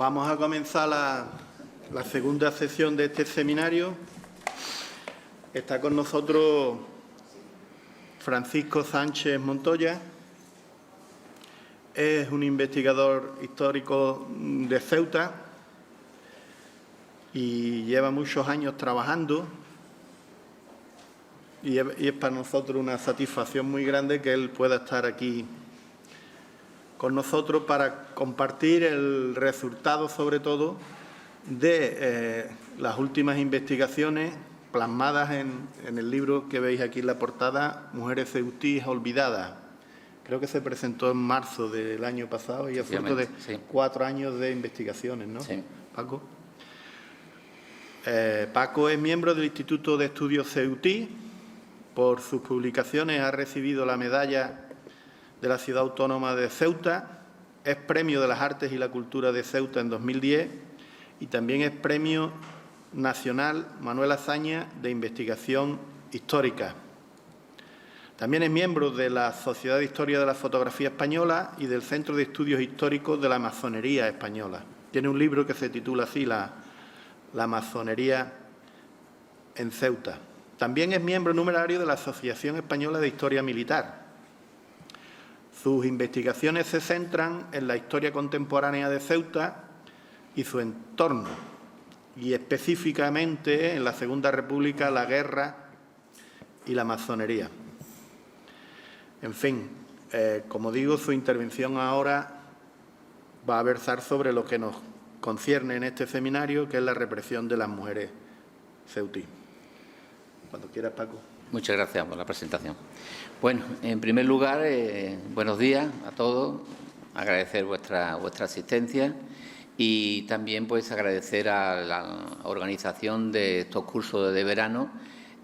Vamos a comenzar la segunda sesión de este seminario. Está con nosotros Francisco Sánchez Montoya. Es un investigador histórico de Ceuta y lleva muchos años trabajando. Y es para nosotros una satisfacción muy grande que él pueda estar aquí con nosotros para compartir el resultado, sobre todo, de las últimas investigaciones plasmadas en el libro que veis aquí en la portada, Mujeres ceutíes olvidadas. Creo que se presentó en marzo del año pasado y es fruto de 4 años de investigaciones, ¿no, sí, Paco? Paco es miembro del Instituto de Estudios Ceutí. Por sus publicaciones ha recibido la medalla de la Ciudad Autónoma de Ceuta, es Premio de las Artes y la Cultura de Ceuta en 2010 y también es Premio Nacional Manuel Azaña de Investigación Histórica. También es miembro de la Sociedad de Historia de la Fotografía Española y del Centro de Estudios Históricos de la Masonería Española. Tiene un libro que se titula así, La Masonería en Ceuta. También es miembro numerario de la Asociación Española de Historia Militar. Sus investigaciones se centran en la historia contemporánea de Ceuta y su entorno, y específicamente en la Segunda República, la guerra y la masonería. En fin, como digo, su intervención ahora va a versar sobre lo que nos concierne en este seminario, que es la represión de las mujeres ceutí. Cuando quieras, Paco. Muchas gracias por la presentación. Bueno, en primer lugar, buenos días a todos, agradecer vuestra asistencia y también pues agradecer a la organización de estos cursos de verano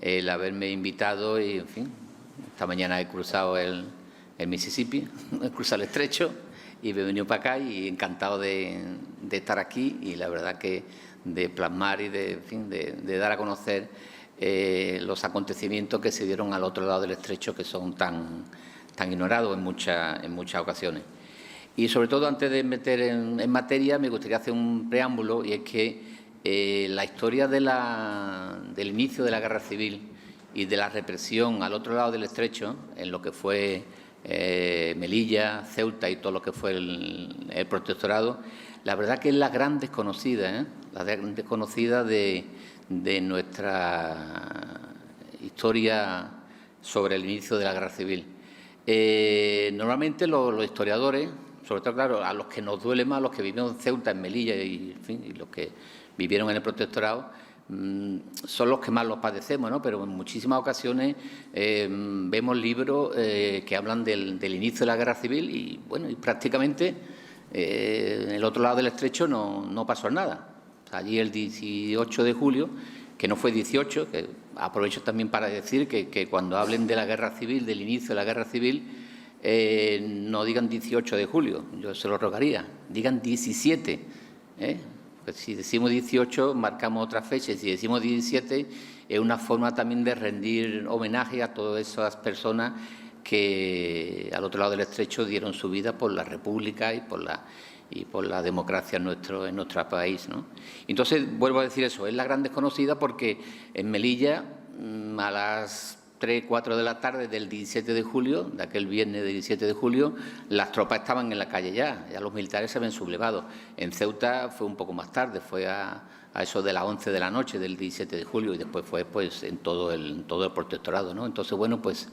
el haberme invitado y, en fin, esta mañana he cruzado el Mississippi, he cruzado el estrecho y me he venido para acá y encantado de estar aquí y la verdad que de plasmar y de dar a conocer los acontecimientos que se dieron al otro lado del estrecho, que son tan ignorados en muchas ocasiones. Y sobre todo, antes de meter en materia, me gustaría hacer un preámbulo, y es que la historia del inicio de la guerra civil y de la represión al otro lado del estrecho, en lo que fue Melilla, Ceuta y todo lo que fue el protectorado, la verdad que es la gran desconocida, la gran desconocida de nuestra historia sobre el inicio de la guerra civil. Normalmente los historiadores, sobre todo, claro, a los que nos duele más, los que vivieron en Ceuta, en Melilla y los que vivieron en el protectorado, son los que más los padecemos, ¿no? Pero en muchísimas ocasiones vemos libros que hablan del inicio de la guerra civil y, bueno, y prácticamente en el otro lado del estrecho no pasó nada. Allí el 18 de julio, que no fue 18, que aprovecho también para decir que cuando hablen de la guerra civil, del inicio de la guerra civil, no digan 18 de julio, yo se lo rogaría, digan 17. Pues si decimos 18, marcamos otra fecha, y si decimos 17, es una forma también de rendir homenaje a todas esas personas que al otro lado del estrecho dieron su vida por la República y por la democracia en nuestro país, ¿no? Entonces, vuelvo a decir eso, es la gran desconocida porque en Melilla, a las 3, 4 de la tarde del 17 de julio, de aquel viernes del 17 de julio, las tropas estaban en la calle ya los militares se habían sublevado. En Ceuta fue un poco más tarde, fue a eso de las 11 de la noche del 17 de julio y después fue pues en todo el protectorado, ¿no? Entonces, bueno, pues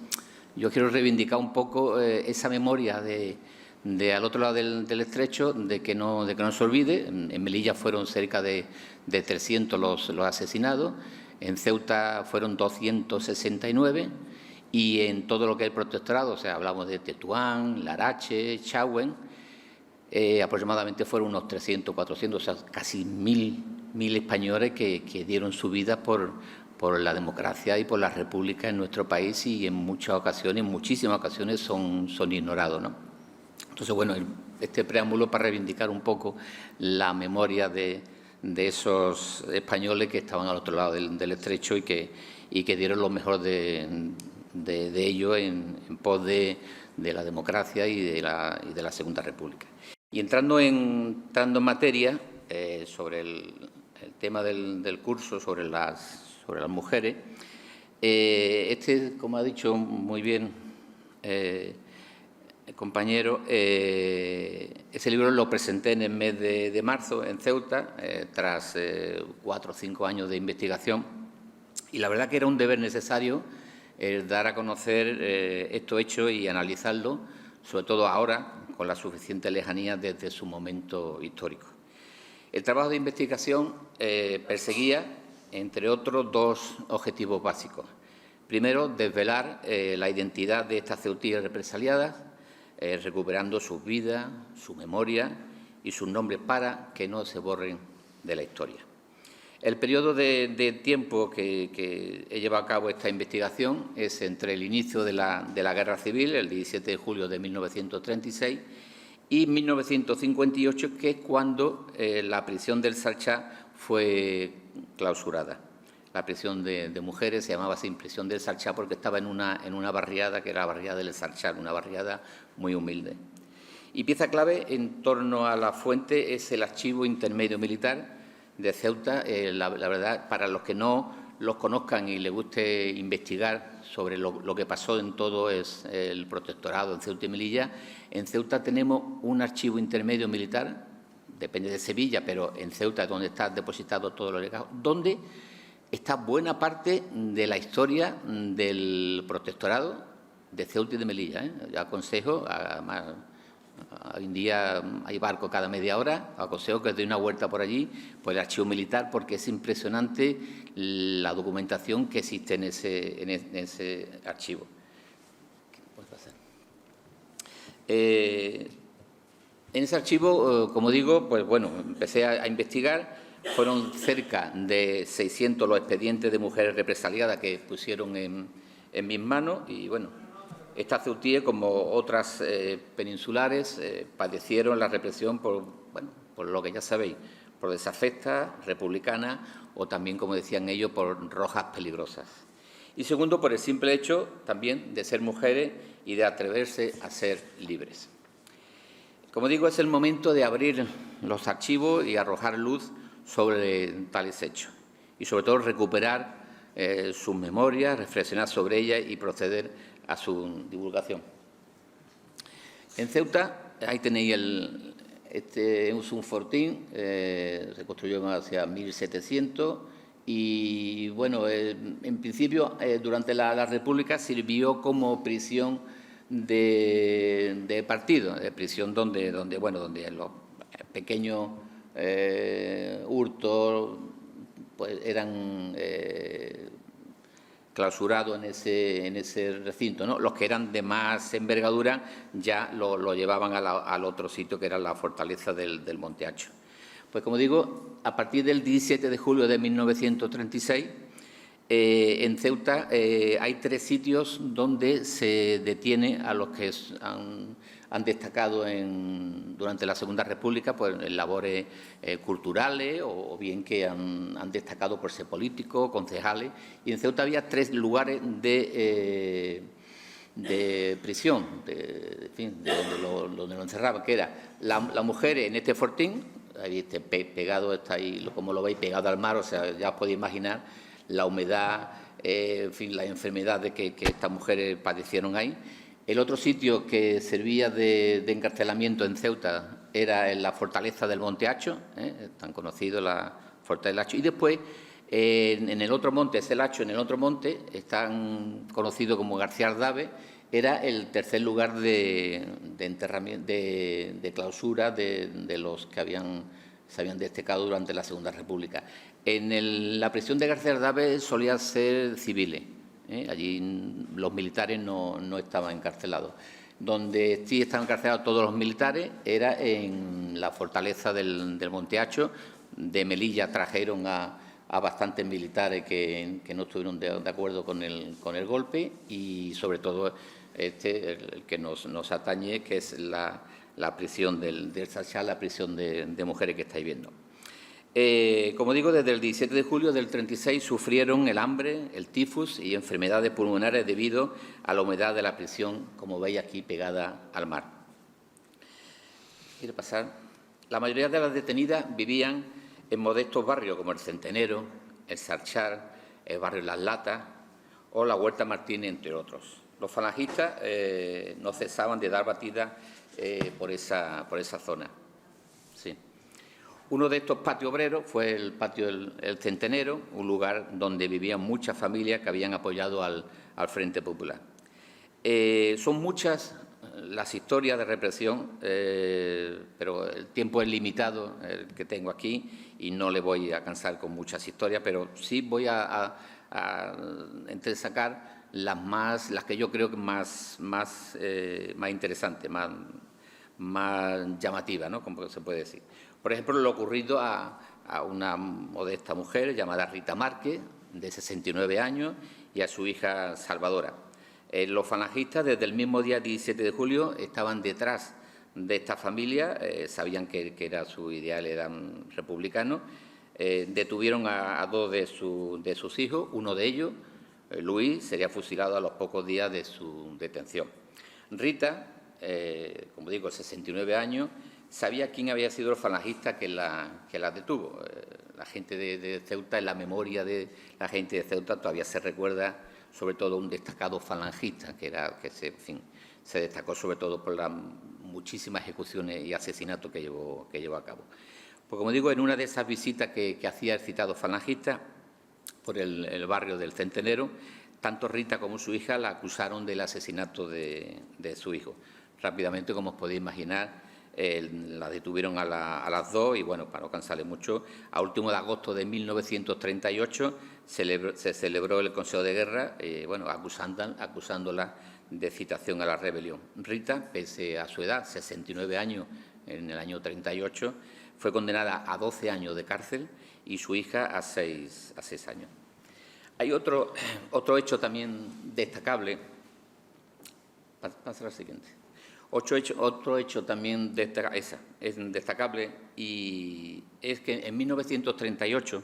yo quiero reivindicar un poco esa memoria de al otro lado del estrecho, de que no se olvide. En Melilla fueron cerca de 300 los asesinados, en Ceuta fueron 269 y en todo lo que es el protectorado, o sea, hablamos de Tetuán, Larache, Chauen, aproximadamente fueron unos 300, 400, o sea, casi 1.000 españoles que dieron su vida por la democracia y por la república en nuestro país y en muchísimas ocasiones son ignorados, ¿no? Entonces, bueno, este preámbulo para reivindicar un poco la memoria de esos españoles que estaban al otro lado del estrecho y que dieron lo mejor de ellos en pos de la democracia y de la Segunda República. Y entrando en materia, sobre el tema del curso, sobre las mujeres. Como ha dicho muy bien el compañero, ese libro lo presenté en el mes de marzo en Ceuta, tras 4 o 5 años de investigación, y la verdad que era un deber necesario dar a conocer estos hechos y analizarlo, sobre todo ahora, con la suficiente lejanía desde su momento histórico. El trabajo de investigación perseguía, entre otros, 2 objetivos básicos. Primero, desvelar la identidad de estas ceutíes represaliadas, recuperando sus vidas, su memoria y sus nombres para que no se borren de la historia. El periodo de tiempo que he llevado a cabo esta investigación es entre el inicio de la Guerra Civil, el 17 de julio de 1936, y 1958, que es cuando la prisión del Salchá fue clausurada. La prisión de mujeres se llamaba así prisión del Salchá porque estaba en una barriada que era la barriada del Salchá, una barriada muy humilde. Y pieza clave en torno a la fuente es el Archivo Intermedio Militar de Ceuta. La verdad, para los que no los conozcan y les guste investigar sobre lo que pasó en todo el protectorado en Ceuta y Melilla, en Ceuta tenemos un archivo intermedio militar, depende de Sevilla, pero en Ceuta es donde está depositado todo lo legados, donde está buena parte de la historia del protectorado de Ceuta y de Melilla. Yo aconsejo, además, hoy en día hay barco cada media hora, aconsejo que dé una vuelta por allí, por el archivo militar, porque es impresionante la documentación que existe en ese archivo. En ese archivo, como digo, pues bueno, empecé a investigar. Fueron cerca de 600 los expedientes de mujeres represaliadas que pusieron en mis manos y, bueno, estas ceutíes, como otras peninsulares, padecieron la represión por lo que ya sabéis, por desafectas, republicanas o también, como decían ellos, por rojas peligrosas. Y segundo, por el simple hecho también de ser mujeres y de atreverse a ser libres. Como digo, es el momento de abrir los archivos y arrojar luz sobre tales hechos y, sobre todo, recuperar sus memorias, reflexionar sobre ellas y proceder a su divulgación. En Ceuta, ahí tenéis este es un fortín, se construyó hacia 1700 y, bueno, en principio, durante la República sirvió como prisión de partido, de prisión donde los pequeños hurtos pues eran clausurados en ese recinto, ¿no? Los que eran de más envergadura ya lo llevaban al otro sitio, que era la fortaleza del Monte Hacho. Pues, como digo, a partir del 17 de julio de 1936, en Ceuta hay 3 sitios donde se detiene a los que han destacado durante la Segunda República pues, en labores culturales o bien que han destacado por ser políticos, concejales. Y en Ceuta había 3 lugares de prisión, donde lo encerraban, que era las mujeres en este fortín, ahí pegado, está ahí, como lo veis, pegado al mar, o sea, ya os podéis imaginar la humedad, las enfermedades que estas mujeres padecieron ahí. El otro sitio que servía de encarcelamiento en Ceuta era en la fortaleza del Monte Hacho, tan conocido la fortaleza del Hacho. Y después, en el otro monte, es el Hacho, en el otro monte, tan conocido como García Ardave, era el tercer lugar de enterramiento, de clausura de los que se habían destacado durante la Segunda República. En la prisión de García Ardave solían ser civiles. Allí los militares no estaban encarcelados. Donde sí estaban encarcelados todos los militares era en la fortaleza del Monte Hacho. De Melilla trajeron a bastantes militares que no estuvieron de acuerdo con el golpe y, sobre todo, el que nos atañe, que es la prisión del Salchá, la prisión de mujeres que estáis viendo. Como digo, desde el 17 de julio del 36 sufrieron el hambre, el tifus y enfermedades pulmonares debido a la humedad de la prisión, como veis aquí, pegada al mar. ¿Quiere pasar? La mayoría de las detenidas vivían en modestos barrios como el Centenero, el Sarchar, el barrio Las Latas o la Huerta Martínez, entre otros. Los falangistas no cesaban de dar batida por esa zona. Sí. Uno de estos patios obreros fue el patio El Centenero, un lugar donde vivían muchas familias que habían apoyado al Frente Popular. Son muchas las historias de represión, pero el tiempo es limitado, el que tengo aquí, y no le voy a cansar con muchas historias, pero sí voy a entresacar las que yo creo que más interesantes, más llamativas, ¿no?, como se puede decir. Por ejemplo, lo ocurrido a una modesta mujer llamada Rita Márquez, de 69 años, y a su hija Salvadora. Los falangistas, desde el mismo día 17 de julio, estaban detrás de esta familia, sabían que era su ideal, eran republicanos. Detuvieron a dos de sus hijos, uno de ellos, Luis, sería fusilado a los pocos días de su detención. Rita, como digo, 69 años, sabía quién había sido el falangista que la detuvo. La gente de Ceuta, en la memoria de la gente de Ceuta, todavía se recuerda sobre todo un destacado falangista, que se destacó sobre todo por las muchísimas ejecuciones y asesinatos que llevó a cabo. Pues, como digo, en una de esas visitas que hacía el citado falangista por el barrio del Centenero, tanto Rita como su hija la acusaron del asesinato de su hijo. Rápidamente, como os podéis imaginar, la detuvieron a las dos y, bueno, para no cansarle mucho, a último de agosto de 1938 se celebró el Consejo de Guerra, bueno, acusándola de citación a la rebelión. Rita, pese a su edad, 69 años en el año 38, fue condenada a 12 años de cárcel y su hija a 6 años. Hay otro hecho también destacable. Pasa a la siguiente. Otro hecho también destacable, y es que en 1938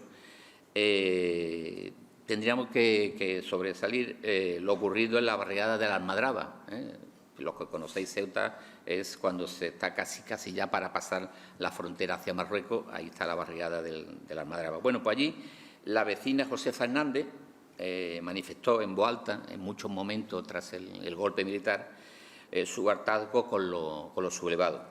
tendríamos que sobresalir lo ocurrido en la barriada de la Almadraba. Los que conocéis Ceuta es cuando se está casi ya para pasar la frontera hacia Marruecos, ahí está la barriada de la Almadraba. Bueno, pues allí la vecina Josefa Hernández manifestó en voz alta, en muchos momentos tras el golpe militar, su hartazgo con los sublevados.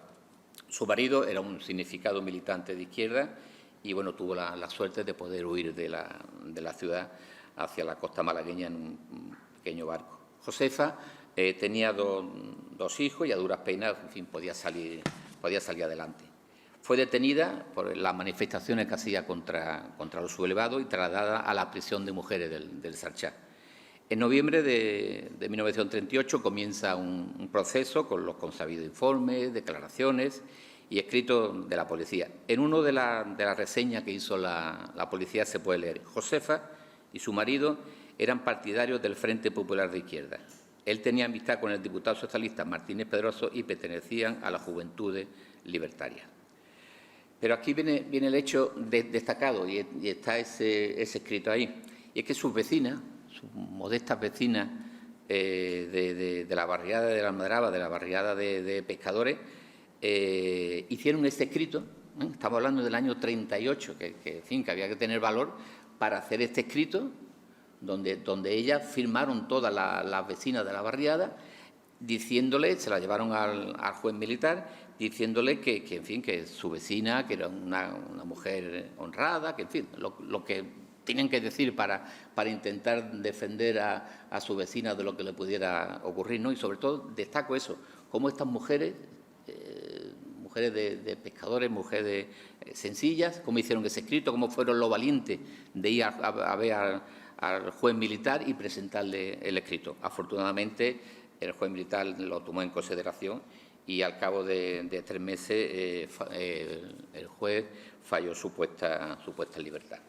Su marido era un significado militante de izquierda y, bueno, tuvo la suerte de poder huir de la ciudad hacia la costa malagueña en un pequeño barco. Josefa tenía dos hijos y a duras penas, en fin, podía salir adelante. Fue detenida por las manifestaciones que hacía contra los sublevados y trasladada a la prisión de mujeres del Sarchá. En noviembre de 1938 comienza un proceso con los consabidos informes, declaraciones y escritos de la policía. En una de las reseñas que hizo la policía se puede leer: Josefa y su marido eran partidarios del Frente Popular de Izquierda. Él tenía amistad con el diputado socialista Martínez Pedroso y pertenecían a las Juventudes Libertarias. Pero aquí viene el hecho destacado y está ese escrito ahí, y es que sus vecinas, sus modestas vecinas de la barriada de la Almadraba, de la barriada de pescadores, hicieron este escrito. Estamos hablando del año 38, en fin, que había que tener valor para hacer este escrito, donde ellas firmaron todas las vecinas de la barriada, diciéndole, se la llevaron al juez militar, diciéndole que en fin, que su vecina, que era una mujer honrada, que en fin, lo que tienen que decir para intentar defender a su vecina de lo que le pudiera ocurrir, ¿no? Y sobre todo destaco eso, cómo estas mujeres, mujeres de pescadores, mujeres sencillas, cómo hicieron ese escrito, cómo fueron los valientes de ir a ver al juez militar y presentarle el escrito. Afortunadamente, el juez militar lo tomó en consideración y al cabo de 3 meses el juez falló su puesta en libertad.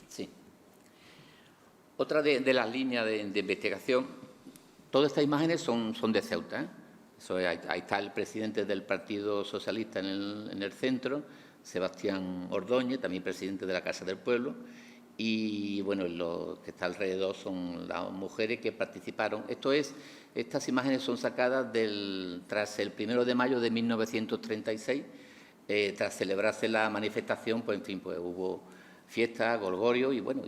Sí. Otra de las líneas de investigación, todas estas imágenes son de Ceuta, ¿eh? Ahí está el presidente del Partido Socialista en el centro, Sebastián Ordóñez, también presidente de la Casa del Pueblo, y bueno, lo que está alrededor son las mujeres que participaron. Estas imágenes son sacadas tras el 1 de mayo de 1936, tras celebrarse la manifestación, pues en fin, pues hubo fiesta, golgorio y bueno,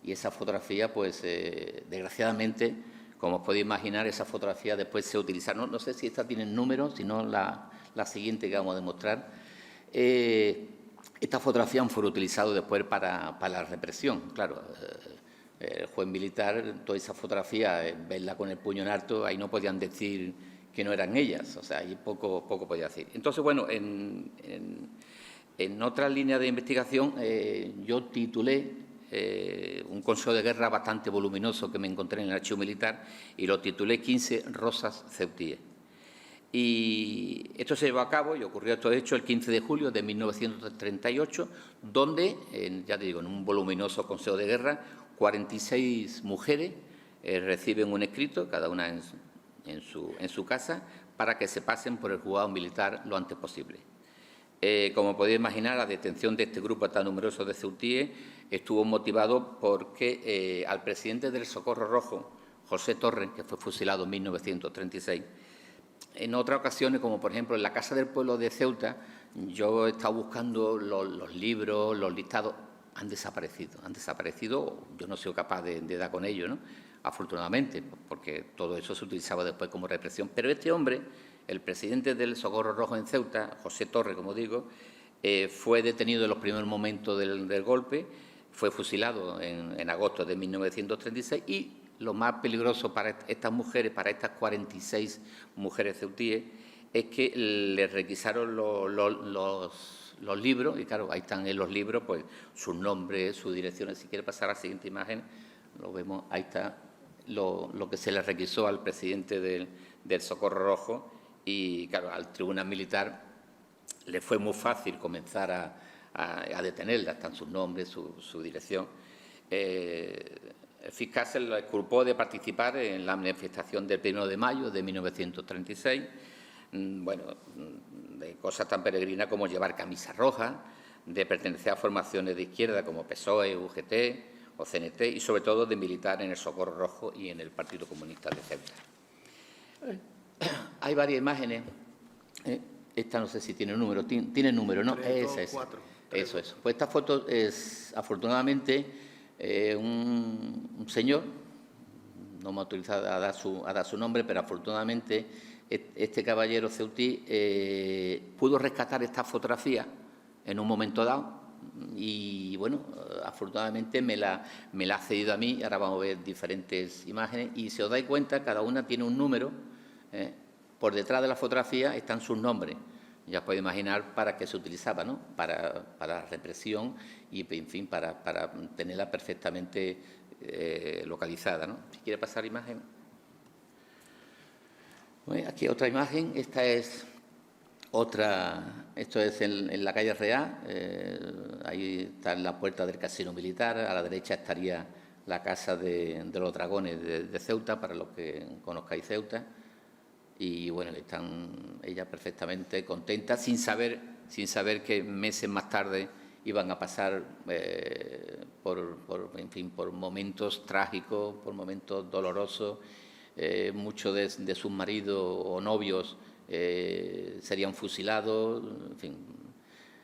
y esa fotografía, pues desgraciadamente, como os podéis imaginar, esa fotografía después se utiliza. No sé si esta tiene números, sino la siguiente que vamos a demostrar. Estas fotografías fueron utilizadas después para la represión. Claro, el juez militar, toda esa fotografía, verla con el puño en alto, ahí no podían decir que no eran ellas, o sea, ahí poco podía decir. Entonces, bueno, en otra línea de investigación yo titulé un consejo de guerra bastante voluminoso que me encontré en el archivo militar y lo titulé 15 rosas ceutíes. Y esto se llevó a cabo y ocurrió estos hechos el 15 de julio de 1938, donde, ya te digo, en un voluminoso consejo de guerra, 46 mujeres reciben un escrito, cada una en su casa, para que se pasen por el juzgado militar lo antes posible. Como podéis imaginar, la detención de este grupo tan numeroso de ceutíes estuvo motivado porque al presidente del Socorro Rojo, José Torres, que fue fusilado en 1936, en otras ocasiones, como por ejemplo en la Casa del Pueblo de Ceuta, yo he estado buscando los libros, los listados, han desaparecido, yo no he sido capaz de dar con ellos, ¿no? Afortunadamente, porque todo eso se utilizaba después como represión. Pero este hombre, el presidente del Socorro Rojo en Ceuta, José Torres, como digo, fue detenido en los primeros momentos del golpe, fue fusilado en agosto de 1936 y lo más peligroso para estas mujeres, para estas 46 mujeres ceutíes, es que les requisaron los libros, y claro, ahí están en los libros pues sus nombres, sus direcciones. Si quiere pasar a la siguiente imagen, lo vemos, ahí está lo que se le requisó al presidente del Socorro Rojo y claro, al tribunal militar le fue muy fácil comenzar a detenerla, están sus nombres, su dirección. El fiscal se lo culpó de participar en la manifestación del 1 de mayo de 1936, bueno, de cosas tan peregrinas como llevar camisa roja, de pertenecer a formaciones de izquierda como PSOE, UGT o CNT y sobre todo de militar en el Socorro Rojo y en el Partido Comunista de Ceuta. Hay varias imágenes. Esta no sé si tiene número. Tiene número, ¿no? 3, 2, Esa. 4. Eso. Pues esta foto es, afortunadamente, un señor, no me ha autorizado a dar su nombre, pero afortunadamente este caballero ceutí pudo rescatar esta fotografía en un momento dado y, bueno, afortunadamente me la ha cedido a mí. Ahora vamos a ver diferentes imágenes y si os dais cuenta, cada una tiene un número. Por detrás de la fotografía están sus nombres. Ya podéis imaginar para qué se utilizaba, ¿no? Para la represión y, en fin, para tenerla perfectamente localizada, ¿no? Si quiere pasar imagen. Bueno, aquí otra imagen. Esta es otra. Esto es en la calle Real. Ahí está la puerta del casino militar. A la derecha estaría la casa de los dragones de Ceuta, para los que conozcáis Ceuta. Y bueno, están ellas perfectamente contentas, sin saber que meses más tarde iban a pasar por momentos trágicos, por momentos dolorosos. Muchos de sus maridos o novios serían fusilados. En fin,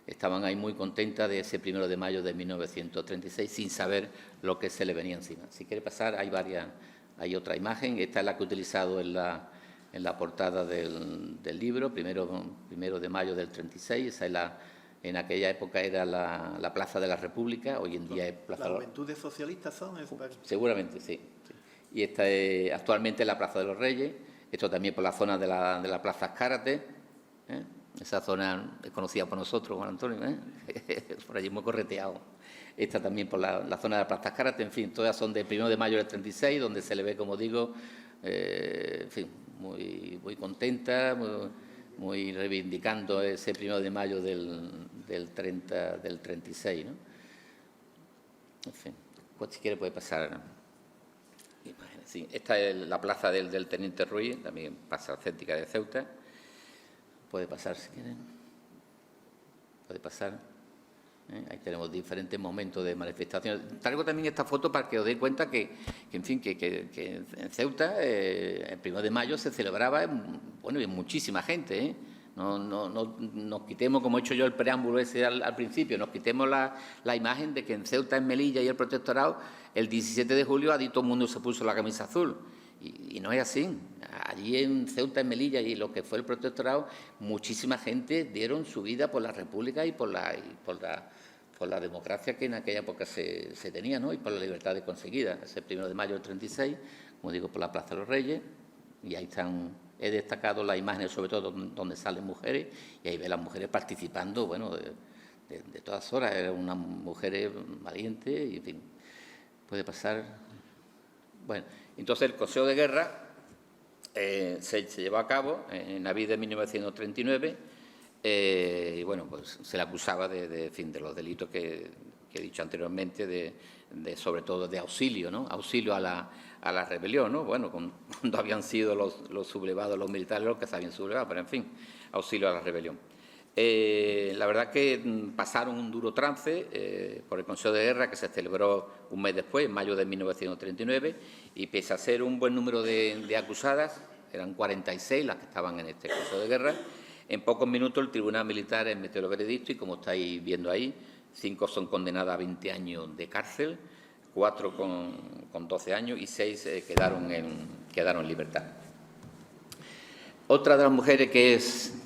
estaban ahí muy contentas de ese 1 de mayo de 1936, sin saber lo que se le venía encima. Si quiere pasar, hay otra imagen. Esta es la que he utilizado en la portada del libro, primero de mayo del 36. Esa en aquella época era la Plaza de la República, hoy en día es Plaza... ¿Las Juventudes Socialistas son? Seguramente, sí. Y esta es actualmente la Plaza de los Reyes. Esto también por la zona de la Plaza Azcárate. Esa zona es conocida por nosotros, Juan Antonio. Por allí hemos correteado. Esta también por la zona de la Plaza Azcárate. En fin, todas son del 1 de mayo del 36, donde se le ve, como digo, en fin, muy contenta, muy reivindicando ese 1 de mayo del 36, ¿no? En fin, pues si quiere puede pasar imágenes. Sí, esta es la plaza del Teniente Ruiz, también plaza céntrica de Ceuta. Puede pasar si quieren. Puede pasar. Ahí tenemos diferentes momentos de manifestaciones. Traigo también esta foto para que os deis cuenta que en fin, que en Ceuta el 1 de mayo se celebraba, bueno, y muchísima gente, No nos quitemos, como he hecho yo el preámbulo ese al principio, nos quitemos la imagen de que en Ceuta, en Melilla y el Protectorado, el 17 de julio allí todo el mundo se puso la camisa azul. Y no es así. Allí en Ceuta, en Melilla y lo que fue el Protectorado, muchísima gente dieron su vida por la República y por la democracia que en aquella época se tenía, ¿no? Y por la libertad conseguida. Ese 1 de mayo del 36, como digo, por la Plaza de los Reyes, y ahí están. He destacado las imágenes, sobre todo, donde salen mujeres, y ahí ve las mujeres participando, bueno, de todas horas. Eran unas mujeres valientes, y en fin, puede pasar. Bueno, entonces el Consejo de Guerra se llevó a cabo en abril de 1939, y bueno, pues se le acusaba de los delitos que he dicho anteriormente, sobre todo de auxilio, ¿no? Auxilio a la rebelión, ¿no? Bueno, cuando habían sido los sublevados, los militares, los que se habían sublevado, pero en fin, auxilio a la rebelión. La verdad que pasaron un duro trance por el Consejo de Guerra, que se celebró un mes después, en mayo de 1939, y pese a ser un buen número de acusadas, eran 46 las que estaban en este Consejo de Guerra, en pocos minutos el Tribunal Militar emitió el veredicto y, como estáis viendo ahí, 5 son condenadas a 20 años de cárcel, 4 con 12 años y 6 quedaron en libertad. Otra de las mujeres que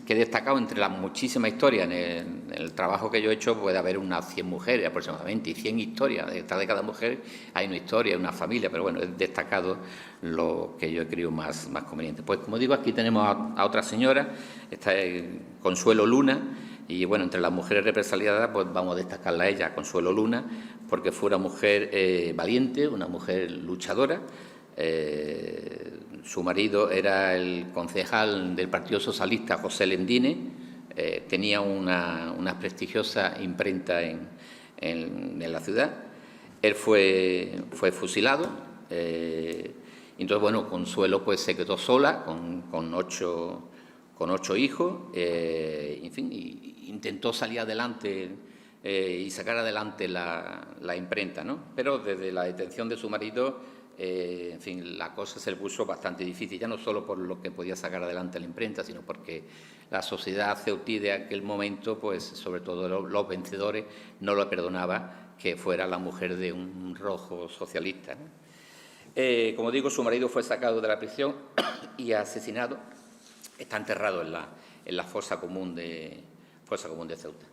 he destacado entre las muchísimas historias, en el trabajo que yo he hecho, puede haber unas 100 mujeres aproximadamente, y 100 historias. Detrás de cada mujer hay una historia, una familia, pero bueno, he destacado lo que yo he creído más conveniente. Pues, como digo, aquí tenemos a otra señora, esta es Consuelo Luna, y bueno, entre las mujeres represaliadas, pues vamos a destacarla a ella, Consuelo Luna, porque fue una mujer valiente, una mujer luchadora. Su marido era el concejal del Partido Socialista, José Lendine, tenía una prestigiosa imprenta en la ciudad. Él fue fusilado, entonces, bueno, Consuelo pues se quedó sola con ocho hijos, en fin, y intentó salir adelante y sacar adelante la imprenta, ¿no? Pero desde la detención de su marido, en fin, la cosa se le puso bastante difícil, ya no solo por lo que podía sacar adelante la imprenta, sino porque la sociedad ceutí de aquel momento, pues sobre todo los vencedores, no lo perdonaba que fuera la mujer de un rojo socialista, ¿no? Como digo, su marido fue sacado de la prisión y asesinado. Está enterrado en la fosa común de Ceuta.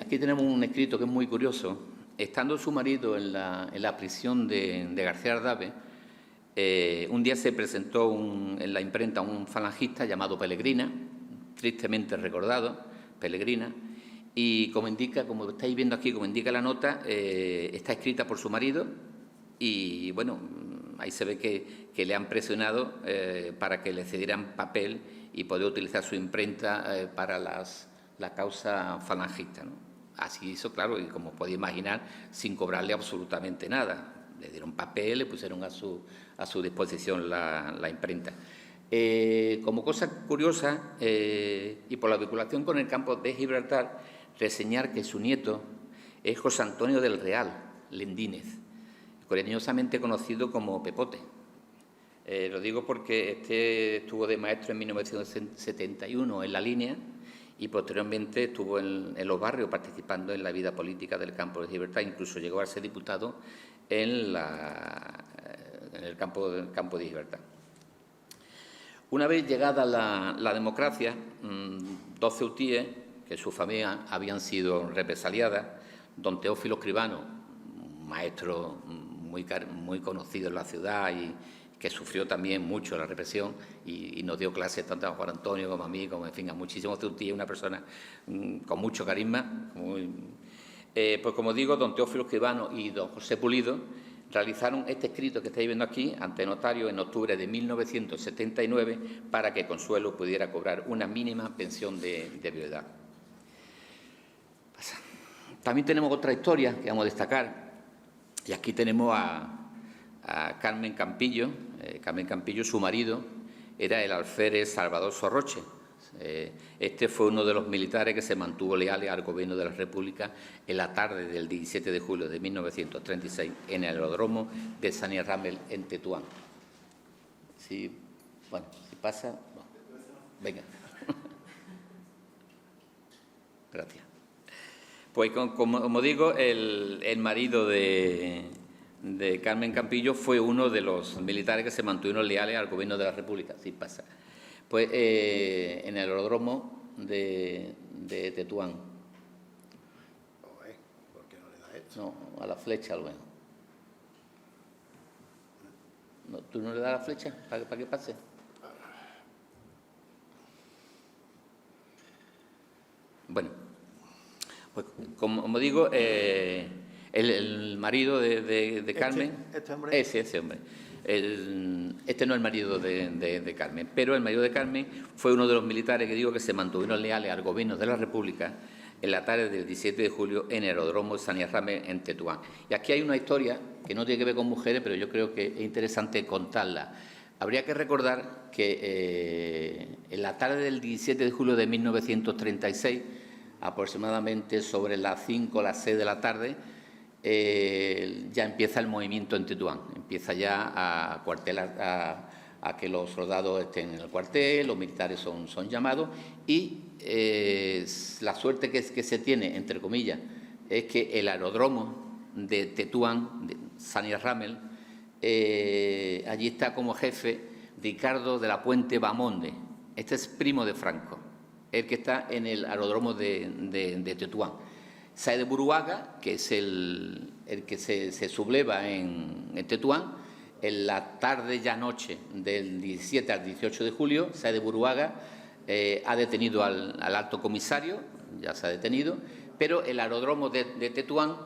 Aquí tenemos un escrito que es muy curioso. Estando su marido en la prisión de García Ardave, un día se presentó en la imprenta un falangista llamado Pellegrina, tristemente recordado, Pellegrina, y como estáis viendo aquí, como indica la nota, está escrita por su marido y, bueno, ahí se ve que le han presionado para que le cedieran papel y poder utilizar su imprenta para la causa falangista, ¿no? Así hizo, claro, y como podéis imaginar, sin cobrarle absolutamente nada. Le dieron papel, le pusieron a su disposición la imprenta. Como cosa curiosa, y por la vinculación con el campo de Gibraltar, reseñar que su nieto es José Antonio del Real Lendínez, cariñosamente conocido como Pepote. Lo digo porque este estuvo de maestro en 1971 en la línea, y posteriormente estuvo en los barrios participando en la vida política del campo de Gibraltar, incluso llegó a ser diputado en el campo de Gibraltar. Una vez llegada la democracia, 2 ceutíes, que su familia habían sido represaliadas, don Teófilo Escribano, un maestro muy conocido en la ciudad y que sufrió también mucho la represión y nos dio clases tanto a Juan Antonio como a mí, como en fin, a muchísimos ceutíes, una persona con mucho carisma. Pues como digo, don Teófilo Escribano y don José Pulido realizaron este escrito que estáis viendo aquí ante notario en octubre de 1979 para que Consuelo pudiera cobrar una mínima pensión de viudedad. También tenemos otra historia que vamos a destacar, y aquí tenemos a Carmen Campillo. Carmen Campillo, su marido, era el alférez Salvador Sorroche. Este fue uno de los militares que se mantuvo leales al gobierno de la República en la tarde del 17 de julio de 1936 en el aeródromo de Saniarramel, en Tetuán. Si pasa... No. Venga. Gracias. Pues como digo, el marido de Carmen Campillo fue uno de los militares que se mantuvieron leales al gobierno de la República, sin pasar. Pues en el aeródromo de Tetuán. ¿Por qué no le da esto? No, a la flecha luego. No, ¿tú no le das la flecha para que pase? Bueno, pues como digo, el marido de Carmen... ¿Este hombre? Ese hombre. Este no es el marido de Carmen, pero el marido de Carmen fue uno de los militares que digo que se mantuvieron leales al gobierno de la República en la tarde del 17 de julio en el aeródromo de Sanierrame, en Tetuán. Y aquí hay una historia que no tiene que ver con mujeres, pero yo creo que es interesante contarla. Habría que recordar que en la tarde del 17 de julio de 1936, aproximadamente sobre las 5 o las 6 de la tarde, ya empieza el movimiento en Tetuán. Empieza ya a cuartelar, a que los soldados estén en el cuartel, los militares son llamados y la suerte que se tiene, entre comillas, es que el aeródromo de Tetuán, de Sanierrame, allí está como jefe Ricardo de la Puente Bamonde. Este es primo de Franco, el que está en el aeródromo de Tetuán. Sáez de Buruaga, que es el que se subleva en Tetuán, en la tarde ya noche del 17 al 18 de julio, Sáez de Buruaga ha detenido al alto comisario, ya se ha detenido, pero el aeródromo de Tetuán,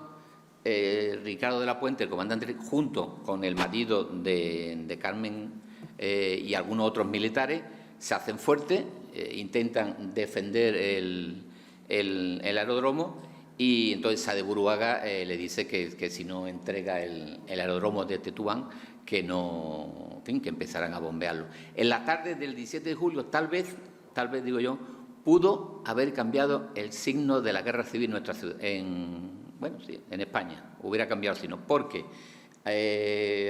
Ricardo de la Puente, el comandante, junto con el marido de Carmen y algunos otros militares, se hacen fuertes, intentan defender el aeródromo y entonces Sáez de Buruaga le dice que si no entrega el aeródromo de Tetuán, que no, en fin, que empezarán a bombearlo. En la tarde del 17 de julio, tal vez digo yo, pudo haber cambiado el signo de la guerra civil en nuestra ciudad, en España, hubiera cambiado el signo, porque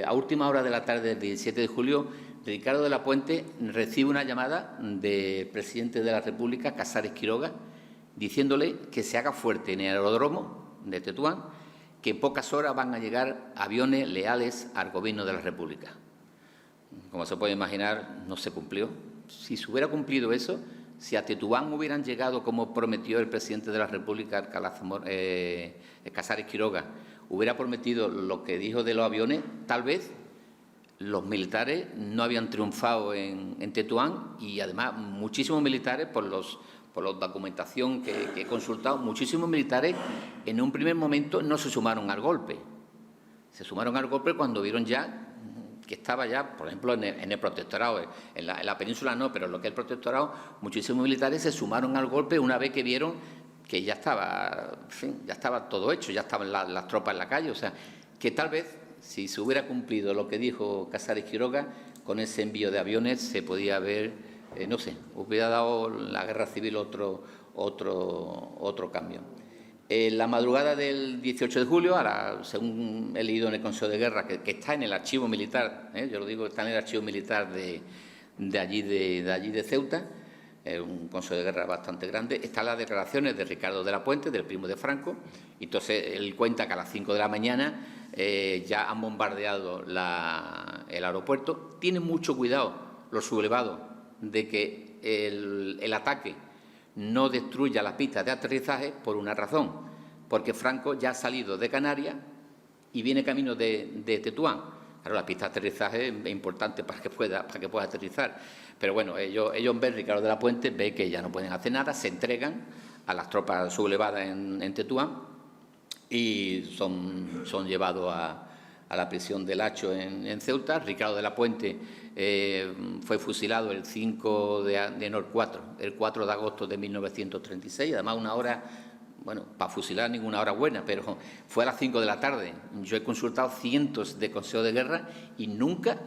a última hora de la tarde del 17 de julio, Ricardo de la Puente recibe una llamada del presidente de la República, Casares Quiroga, diciéndole que se haga fuerte en el aeródromo de Tetuán, que en pocas horas van a llegar aviones leales al gobierno de la República. Como se puede imaginar, no se cumplió. Si se hubiera cumplido eso, si a Tetuán hubieran llegado como prometió el presidente de la República, Casares Quiroga, hubiera prometido lo que dijo de los aviones, tal vez los militares no habían triunfado en Tetuán y además muchísimos militares, por la documentación que he consultado, muchísimos militares en un primer momento no se sumaron al golpe. Se sumaron al golpe cuando vieron ya que estaba ya, por ejemplo, en el protectorado, en la península no, pero en lo que es el protectorado, muchísimos militares se sumaron al golpe una vez que vieron que ya estaba, en fin, ya estaba todo hecho, ya estaban las tropas en la calle. O sea, que tal vez, si se hubiera cumplido lo que dijo Casares Quiroga, con ese envío de aviones se podía haber, no sé, hubiera dado la guerra civil otro cambio. La madrugada del 18 de julio, según he leído en el Consejo de Guerra, que está en el archivo militar, yo lo digo, está en el archivo militar de allí de Ceuta, un Consejo de Guerra bastante grande, están las declaraciones de Ricardo de la Puente, del primo de Franco, y entonces él cuenta que a las 5 de la mañana ya han bombardeado el aeropuerto. Tienen mucho cuidado los sublevados de que el ataque no destruya las pistas de aterrizaje por una razón, porque Franco ya ha salido de Canarias y viene camino de Tetuán. Claro, la pista de aterrizaje es importante para que pueda aterrizar. Pero bueno, ellos ven, Ricardo de la Puente, ve que ya no pueden hacer nada, se entregan a las tropas sublevadas en Tetuán y son llevados a la prisión del Hacho en Ceuta. Ricardo de la Puente fue fusilado el 4 de agosto de 1936, además una hora, bueno, para fusilar ninguna hora buena, pero fue a las 5 de la tarde. Yo he consultado cientos de consejos de guerra y nunca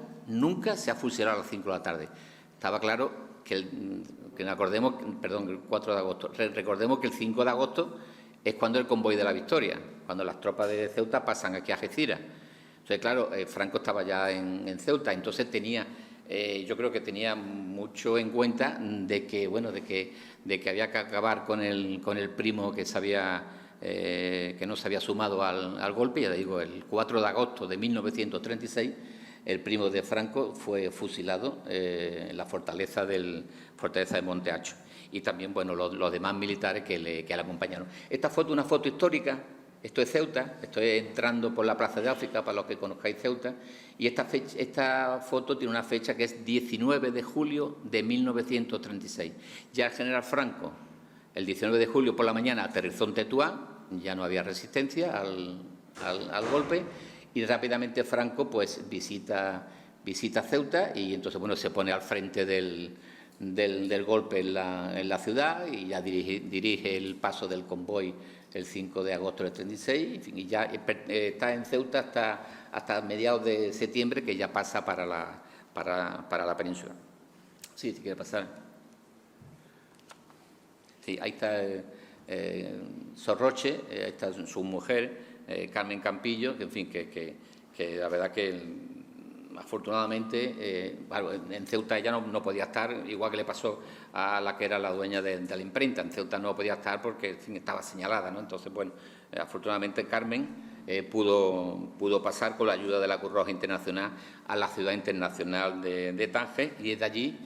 se ha fusilado a las 5 de la tarde. Estaba claro que recordemos que el 5 de agosto es cuando el convoy de la Victoria, cuando las tropas de Ceuta pasan aquí a Algeciras. Entonces, claro, Franco estaba ya en Ceuta, entonces tenía yo creo que tenía mucho en cuenta de que, bueno, de que había que acabar con el primo que no se había sumado al golpe. Ya digo, el 4 de agosto de 1936, el primo de Franco fue fusilado en la fortaleza de Monte Hacho. Y también, bueno, los demás militares que le acompañaron. Esta foto es una foto histórica. Esto es Ceuta, estoy entrando por la Plaza de África, para los que conozcáis Ceuta, y esta foto tiene una fecha que es 19 de julio de 1936. Ya el general Franco, el 19 de julio por la mañana, aterrizó en Tetuán, ya no había resistencia al golpe, y rápidamente Franco pues visita Ceuta y entonces, bueno, se pone al frente del golpe en la ciudad y ya dirige el paso del convoy el 5 de agosto del 36, en fin, y ya está en Ceuta hasta mediados de septiembre, que ya pasa para la península. Sí, si quiere pasar. Sí, ahí está Sorroche, ahí está su mujer, Carmen Campillo, que en fin, que la verdad que afortunadamente, en Ceuta ella no podía estar, igual que le pasó a la que era la dueña de la imprenta. En Ceuta no podía estar porque, en fin, estaba señalada, ¿no? Entonces, bueno, afortunadamente Carmen pudo pasar con la ayuda de la Cruz Roja Internacional a la ciudad internacional de Tánger, y desde allí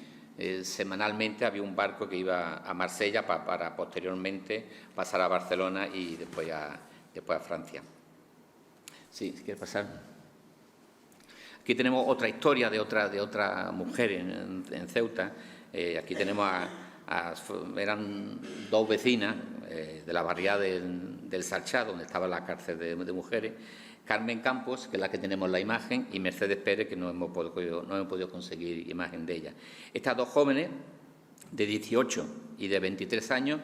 semanalmente había un barco que iba a Marsella para posteriormente pasar a Barcelona y después a Francia. Sí, si quiere pasar. Aquí tenemos otra historia de otra mujer en Ceuta. Aquí tenemos eran dos vecinas de la barriada del Sarchá, donde estaba la cárcel de mujeres, Carmen Campos, que es la que tenemos la imagen, y Mercedes Pérez, que no hemos podido conseguir imagen de ella. Estas dos jóvenes, de 18 y de 23 años,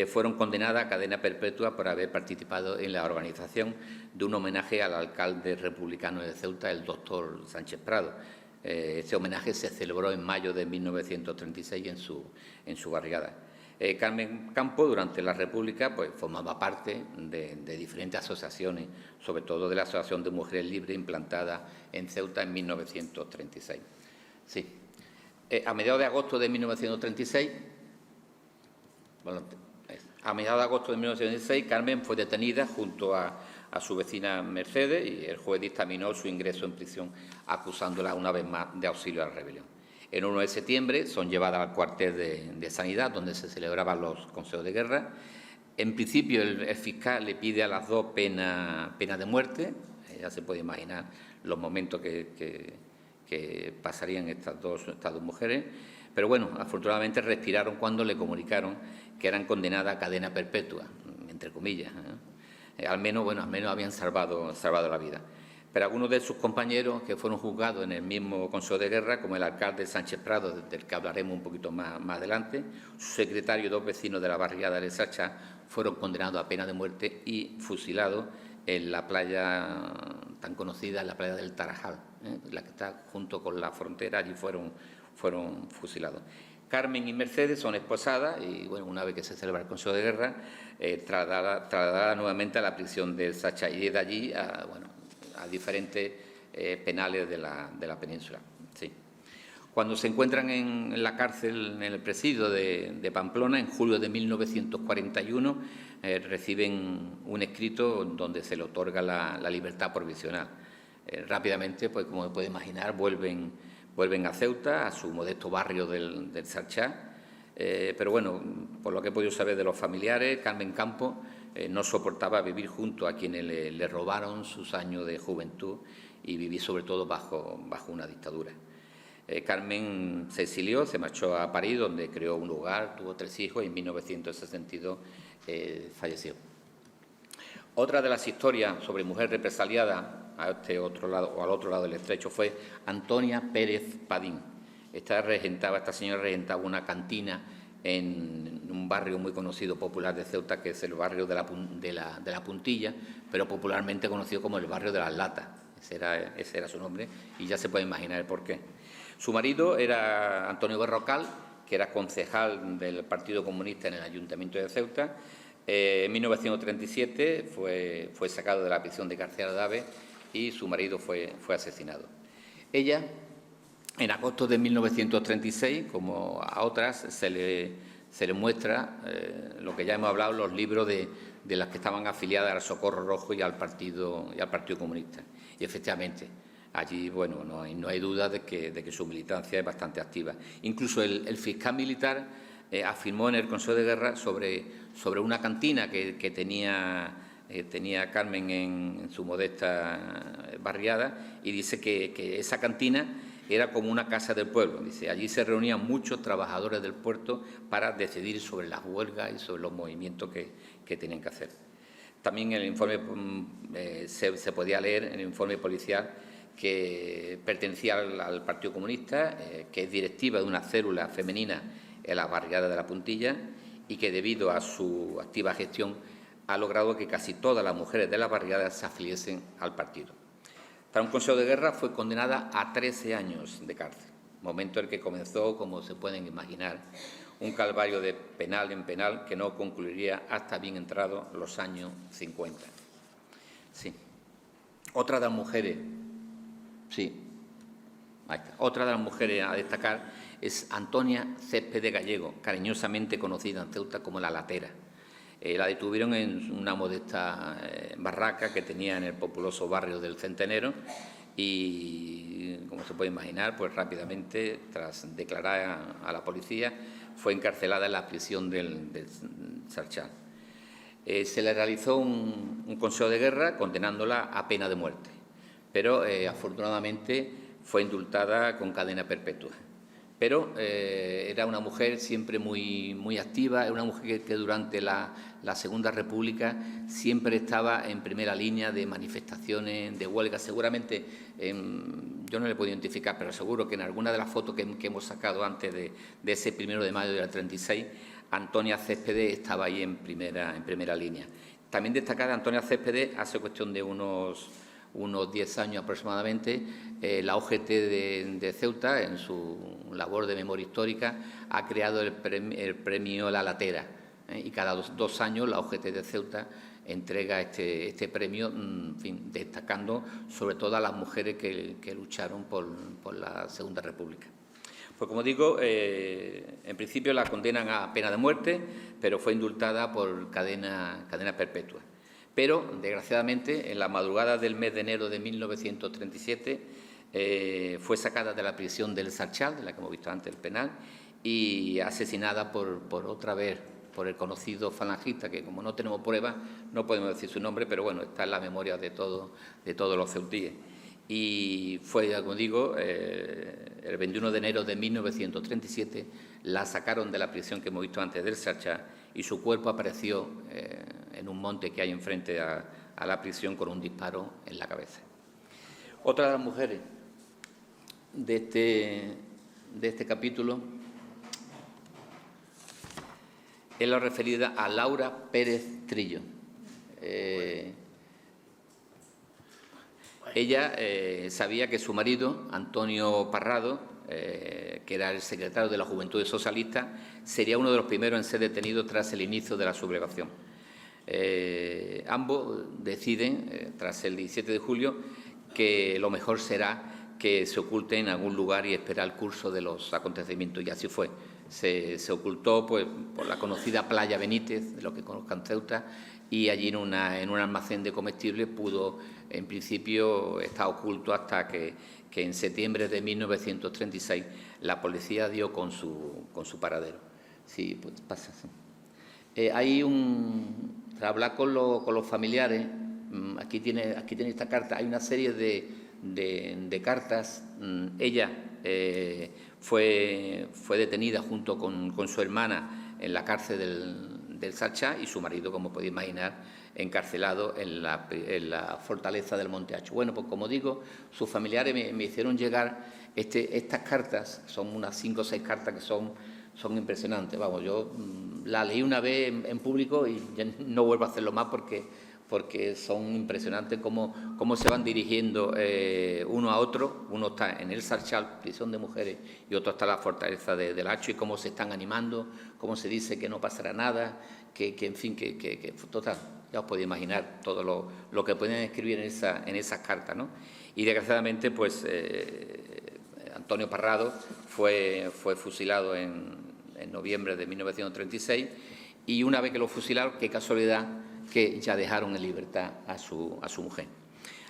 fueron condenadas a cadena perpetua por haber participado en la organización de un homenaje al alcalde republicano de Ceuta, el doctor Sánchez Prado. Este homenaje se celebró en mayo de 1936 en su barriada. Carmen Campos, durante la República, pues formaba parte de diferentes asociaciones, sobre todo de la Asociación de Mujeres Libres, implantada en Ceuta en 1936. Sí. A mediados de agosto de 1936, Carmen fue detenida junto a su vecina Mercedes, y el juez dictaminó su ingreso en prisión, acusándola una vez más de auxilio a la rebelión. El 1 de septiembre son llevadas al cuartel de Sanidad, donde se celebraban los consejos de guerra. En principio, el fiscal le pide a las dos pena de muerte. Ya se puede imaginar los momentos que pasarían estas dos mujeres. Pero bueno, afortunadamente respiraron cuando le comunicaron que eran condenadas a cadena perpetua, entre comillas. Al menos habían salvado la vida. Pero algunos de sus compañeros, que fueron juzgados en el mismo Consejo de Guerra, como el alcalde Sánchez Prado, del que hablaremos un poquito más adelante, su secretario y dos vecinos de la barriada de Sacha, fueron condenados a pena de muerte y fusilados en la playa tan conocida, la playa del Tarajal, la que está junto con la frontera. Allí fueron fusilados. Carmen y Mercedes son esposadas y, bueno, una vez que se celebra el Consejo de Guerra, trasladada nuevamente a la prisión de Sacha, y desde allí a diferentes penales de la península. Sí. Cuando se encuentran en la cárcel, en el presidio de Pamplona, en julio de 1941, reciben un escrito donde se le otorga la libertad provisional. Rápidamente, pues como puede imaginar, vuelven a Ceuta, a su modesto barrio del Sarchá. Pero bueno, por lo que he podido saber de los familiares, Carmen Campos no soportaba vivir junto a quienes le robaron sus años de juventud y vivir sobre todo bajo una dictadura. Carmen se exilió, se marchó a París, donde creó un hogar, tuvo 3 hijos y en 1962 falleció. Otra de las historias sobre mujer represaliada al otro lado del estrecho fue Antonia Pérez Padín. Esta señora regentaba una cantina en un barrio muy conocido, popular de Ceuta, que es el barrio de la Puntilla, pero popularmente conocido como el barrio de las Latas. Ese era su nombre, y ya se puede imaginar el porqué. Su marido era Antonio Berrocal, que era concejal del Partido Comunista en el Ayuntamiento de Ceuta. En 1937 fue sacado de la prisión de García de Dave y su marido fue asesinado. Ella, En agosto de 1936, como a otras, se le muestra lo que ya hemos hablado, los libros de las que estaban afiliadas al Socorro Rojo y al Partido Comunista. Y efectivamente, allí, bueno, no hay duda de que su militancia es bastante activa. Incluso el fiscal militar afirmó en el Consejo de Guerra sobre una cantina que tenía Carmen en su modesta barriada, y dice que esa cantina era como una casa del pueblo. Dice, allí se reunían muchos trabajadores del puerto para decidir sobre las huelgas y sobre los movimientos que tenían que hacer. También en el informe se podía leer en el informe policial que pertenecía al Partido Comunista, que es directiva de una célula femenina en la barriada de La Puntilla, y que debido a su activa gestión ha logrado que casi todas las mujeres de la barriada se afiliesen al partido. Tras un consejo de guerra fue condenada a 13 años de cárcel, momento en el que comenzó, como se pueden imaginar, un calvario de penal en penal que no concluiría hasta bien entrados los años 50. Sí. Otra de las mujeres, otra de las mujeres a destacar es Antonia Céspedes Gallego, cariñosamente conocida en Ceuta como la Latera. La detuvieron en una modesta barraca que tenía en el populoso barrio del Centenero y, como se puede imaginar, pues rápidamente, tras declarar a la policía, fue encarcelada en la prisión del Sarchal. Se le realizó un consejo de guerra condenándola a pena de muerte, pero afortunadamente fue indultada con cadena perpetua. Pero era una mujer siempre muy activa, era una mujer que durante la Segunda República siempre estaba en primera línea de manifestaciones, de huelgas. Seguramente, yo no le puedo identificar, pero seguro que en alguna de las fotos que hemos sacado antes de ese 1 de mayo del 36, Antonia Céspedes estaba ahí en primera línea. También destacar a Antonia Céspedes, hace cuestión de unos 10 años aproximadamente, la OGT de Ceuta, en su labor de memoria histórica, ha creado el premio La Latera, y cada 2 años la OGT de Ceuta entrega este premio, en fin, destacando sobre todo a las mujeres que lucharon por la Segunda República. Pues como digo, en principio la condenan a pena de muerte, pero fue indultada por cadena perpetua. Pero, desgraciadamente, en la madrugada del mes de enero de 1937 fue sacada de la prisión del Sarchal, de la que hemos visto antes, el penal, y asesinada por otra vez por el conocido falangista, que como no tenemos pruebas no podemos decir su nombre, pero bueno, está en la memoria de todos los ceutíes. Y fue, como digo, el 21 de enero de 1937 la sacaron de la prisión que hemos visto antes del Sarchal, y su cuerpo apareció en un monte que hay enfrente a la prisión con un disparo en la cabeza. Otra de las mujeres de este capítulo es la referida a Laura Pérez Trillo. Ella sabía que su marido, Antonio Parrado, que era el secretario de la Juventud Socialista, sería uno de los primeros en ser detenido tras el inicio de la sublevación. Ambos deciden, tras el 17 de julio, que lo mejor será que se oculte en algún lugar y esperar el curso de los acontecimientos, y así fue. Se ocultó pues, por la conocida Playa Benítez, de los que conozcan Ceuta, y allí en un almacén de comestibles pudo, en principio, estar oculto hasta que en septiembre de 1936 la policía dio con su paradero. Sí, pues pasa. Sí. Hay tras hablar con los familiares, aquí tiene esta carta, hay una serie de cartas. Ella fue detenida junto con su hermana en la cárcel del Sarchal, y su marido, como podéis imaginar, encarcelado en la fortaleza del Monte Hacho. Bueno, pues como digo, sus familiares me hicieron llegar estas cartas, son unas 5 o 6 cartas que son impresionantes. Vamos, yo la leí una vez en público y ya no vuelvo a hacerlo más porque son impresionantes cómo se van dirigiendo uno a otro. Uno está en el Sarchal, prisión de mujeres, y otro está en la fortaleza del Hacho, y cómo se están animando, cómo se dice que no pasará nada, que en fin, que total, ya os podéis imaginar todo lo que pueden escribir en esas cartas, ¿no? Y desgraciadamente, pues Antonio Parrado fue fusilado en noviembre de 1936 y una vez que lo fusilaron, qué casualidad que ya dejaron en libertad a su mujer.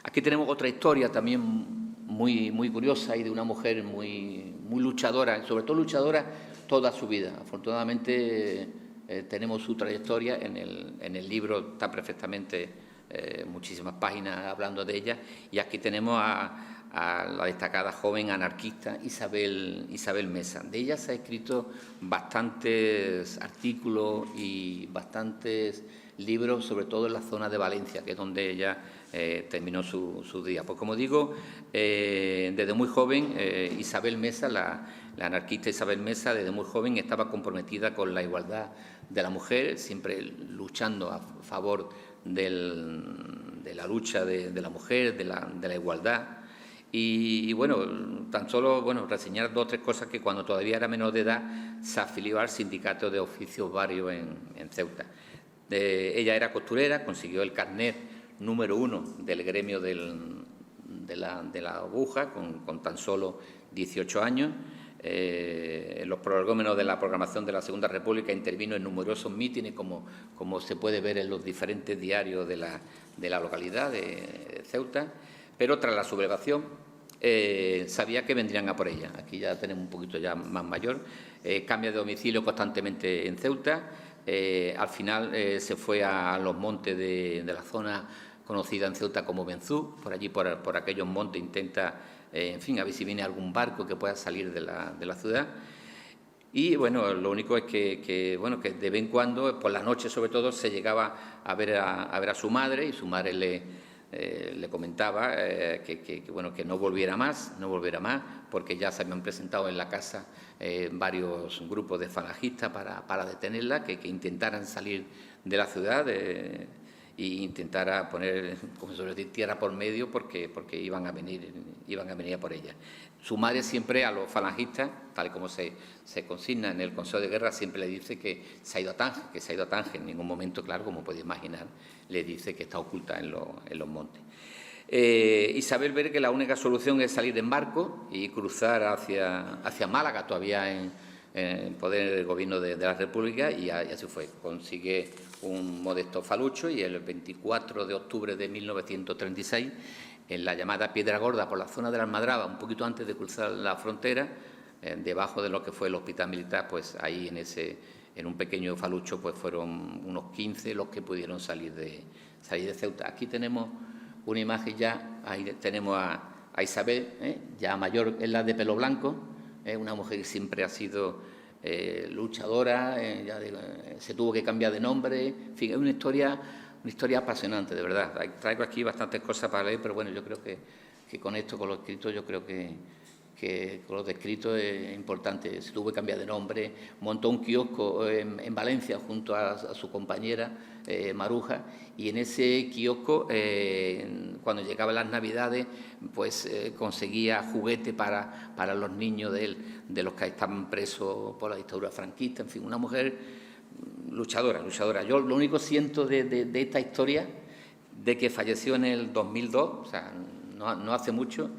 Aquí tenemos otra historia también muy curiosa y de una mujer muy luchadora, sobre todo luchadora toda su vida. Afortunadamente tenemos su trayectoria en el libro, está perfectamente muchísimas páginas hablando de ella, y aquí tenemos a la destacada joven anarquista Isabel Mesa. De ella se ha escrito bastantes artículos y bastantes libros, sobre todo en la zona de Valencia, que es donde ella terminó su día. Pues como digo, desde muy joven, Isabel Mesa, la anarquista Isabel Mesa, desde muy joven estaba comprometida con la igualdad de la mujer, siempre luchando a favor de la lucha de la mujer, de la igualdad. Y bueno, tan solo reseñar 2 o 3 cosas: que cuando todavía era menor de edad se afilió al sindicato de oficios varios en Ceuta. Ella era costurera, consiguió el carnet número 1 del gremio de la aguja con tan solo 18 años. En los prolegómenos de la programación de la Segunda República intervino en numerosos mítines, como se puede ver en los diferentes diarios de la localidad de Ceuta, pero tras la sublevación sabía que vendrían a por ella. Aquí ya tenemos un poquito ya más mayor. Cambia de domicilio constantemente en Ceuta. Al final se fue a los montes de la zona conocida en Ceuta como Benzú. Por allí, por aquellos montes, intenta, en fin, a ver si viene algún barco que pueda salir de la ciudad. Y bueno, lo único es que de vez en cuando, por la noche sobre todo, se llegaba a ver a su madre, y su madre le comentaba que no volviera más, porque ya se habían presentado en la casa varios grupos de falangistas para detenerla, que intentaran salir de la ciudad e intentara poner, como se suele decir, tierra por medio, porque iban a venir a por ella. Su madre siempre a los falangistas, tal y como se consigna en el Consejo de Guerra, siempre le dice que se ha ido a Tánger, En ningún momento, claro, como podéis imaginar, le dice que está oculta en los montes. Isabel ve que la única solución es salir en barco y cruzar hacia Málaga, todavía en poder del gobierno de la República, y así fue. Consigue un modesto falucho y el 24 de octubre de 1936, en la llamada Piedra Gorda, por la zona de la Almadraba, un poquito antes de cruzar la frontera, debajo de lo que fue el hospital militar, pues ahí en un pequeño falucho pues fueron unos 15 los que pudieron salir de Ceuta. Aquí tenemos una imagen ya, ahí tenemos a Isabel, ya mayor, es la de pelo blanco, una mujer que siempre ha sido luchadora, se tuvo que cambiar de nombre, en fin, es una historia apasionante, de verdad. Traigo aquí bastantes cosas para leer, pero bueno, yo creo que con esto, con lo escrito, yo creo que con lo descrito es importante. Se tuvo que cambiar de nombre, montó un kiosco en Valencia junto a su compañera Maruja, y en ese kiosco, cuando llegaban las Navidades, pues conseguía juguete para los niños de los que estaban presos por la dictadura franquista. En fin, una mujer luchadora. Yo lo único siento de esta historia, de que falleció en el 2002, o sea, no hace mucho,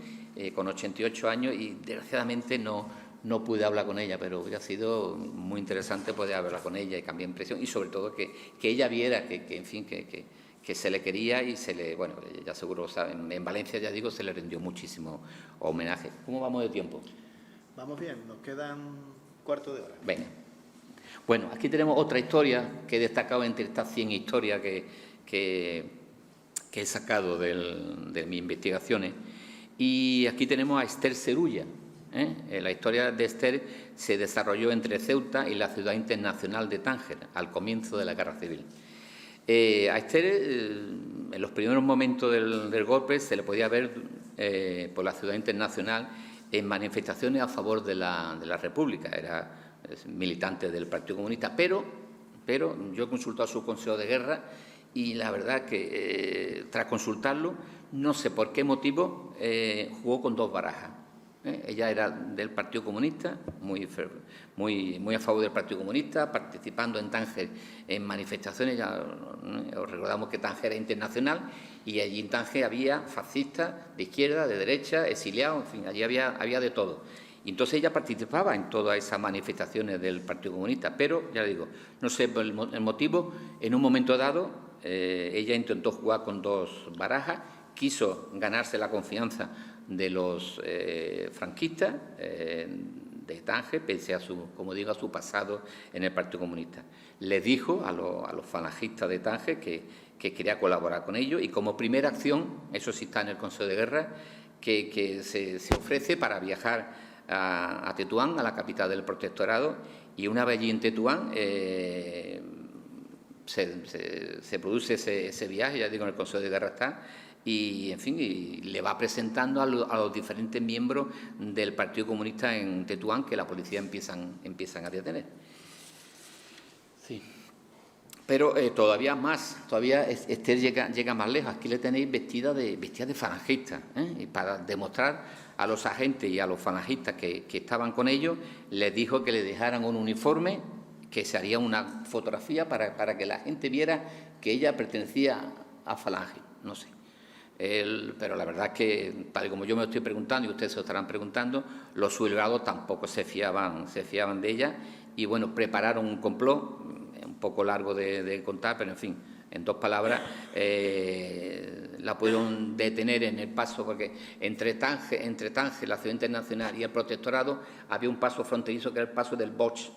con 88 años, y desgraciadamente no pude hablar con ella, pero hubiera sido muy interesante poder hablar con ella y cambiar impresión, y sobre todo que ella viera que se le quería, y bueno, ya seguro saben, en Valencia, ya digo, se le rindió muchísimo homenaje. ¿Cómo vamos de tiempo? Vamos bien, nos quedan cuarto de hora. Venga. Bueno, aquí tenemos otra historia que he destacado entre estas 100 historias que he sacado de mis investigaciones. Y aquí tenemos a Esther Cerulla. La historia de Esther se desarrolló entre Ceuta y la ciudad internacional de Tánger, al comienzo de la Guerra Civil. A Esther, en los primeros momentos del golpe, se le podía ver por la ciudad internacional en manifestaciones a favor de la República. Era militante del Partido Comunista, pero yo he consultado a su Consejo de Guerra, y la verdad que tras consultarlo, no sé por qué motivo, jugó con 2 barajas. Ella era del Partido Comunista, muy a favor del Partido Comunista, participando en Tánger en manifestaciones. Ya os recordamos que Tánger era internacional y allí en Tánger había fascistas de izquierda, de derecha, exiliados, en fin, allí había de todo. Y entonces ella participaba en todas esas manifestaciones del Partido Comunista, pero, ya le digo, no sé por el motivo, en un momento dado ella intentó jugar con 2 barajas, quiso ganarse la confianza de los franquistas de Tánger, pese a su, como digo, a su pasado en el Partido Comunista. Les dijo a los falangistas de Tánger que quería colaborar con ellos y como primera acción, eso sí está en el Consejo de Guerra, que se ofrece para viajar a Tetuán, a la capital del protectorado, y una vez allí en Tetuán se produce ese viaje, ya digo, en el Consejo de Guerra está, y, en fin, y le va presentando a los diferentes miembros del Partido Comunista en Tetuán, que la policía empiezan a detener. Sí. Pero todavía Esther llega más lejos. Aquí le tenéis vestida de falangista, y para demostrar a los agentes y a los falangistas que estaban con ellos, les dijo que le dejaran un uniforme, que se haría una fotografía para que la gente viera que ella pertenecía a Falange, no sé. Pero la verdad es que, tal y como yo me lo estoy preguntando y ustedes se lo estarán preguntando, los sublevados tampoco se fiaban de ella y, bueno, prepararon un complot, un poco largo de contar, pero, en fin, en 2 palabras, la pudieron detener en el paso, porque entre Tánger, la ciudad internacional y el protectorado, había un paso fronterizo que era el paso del Bosch.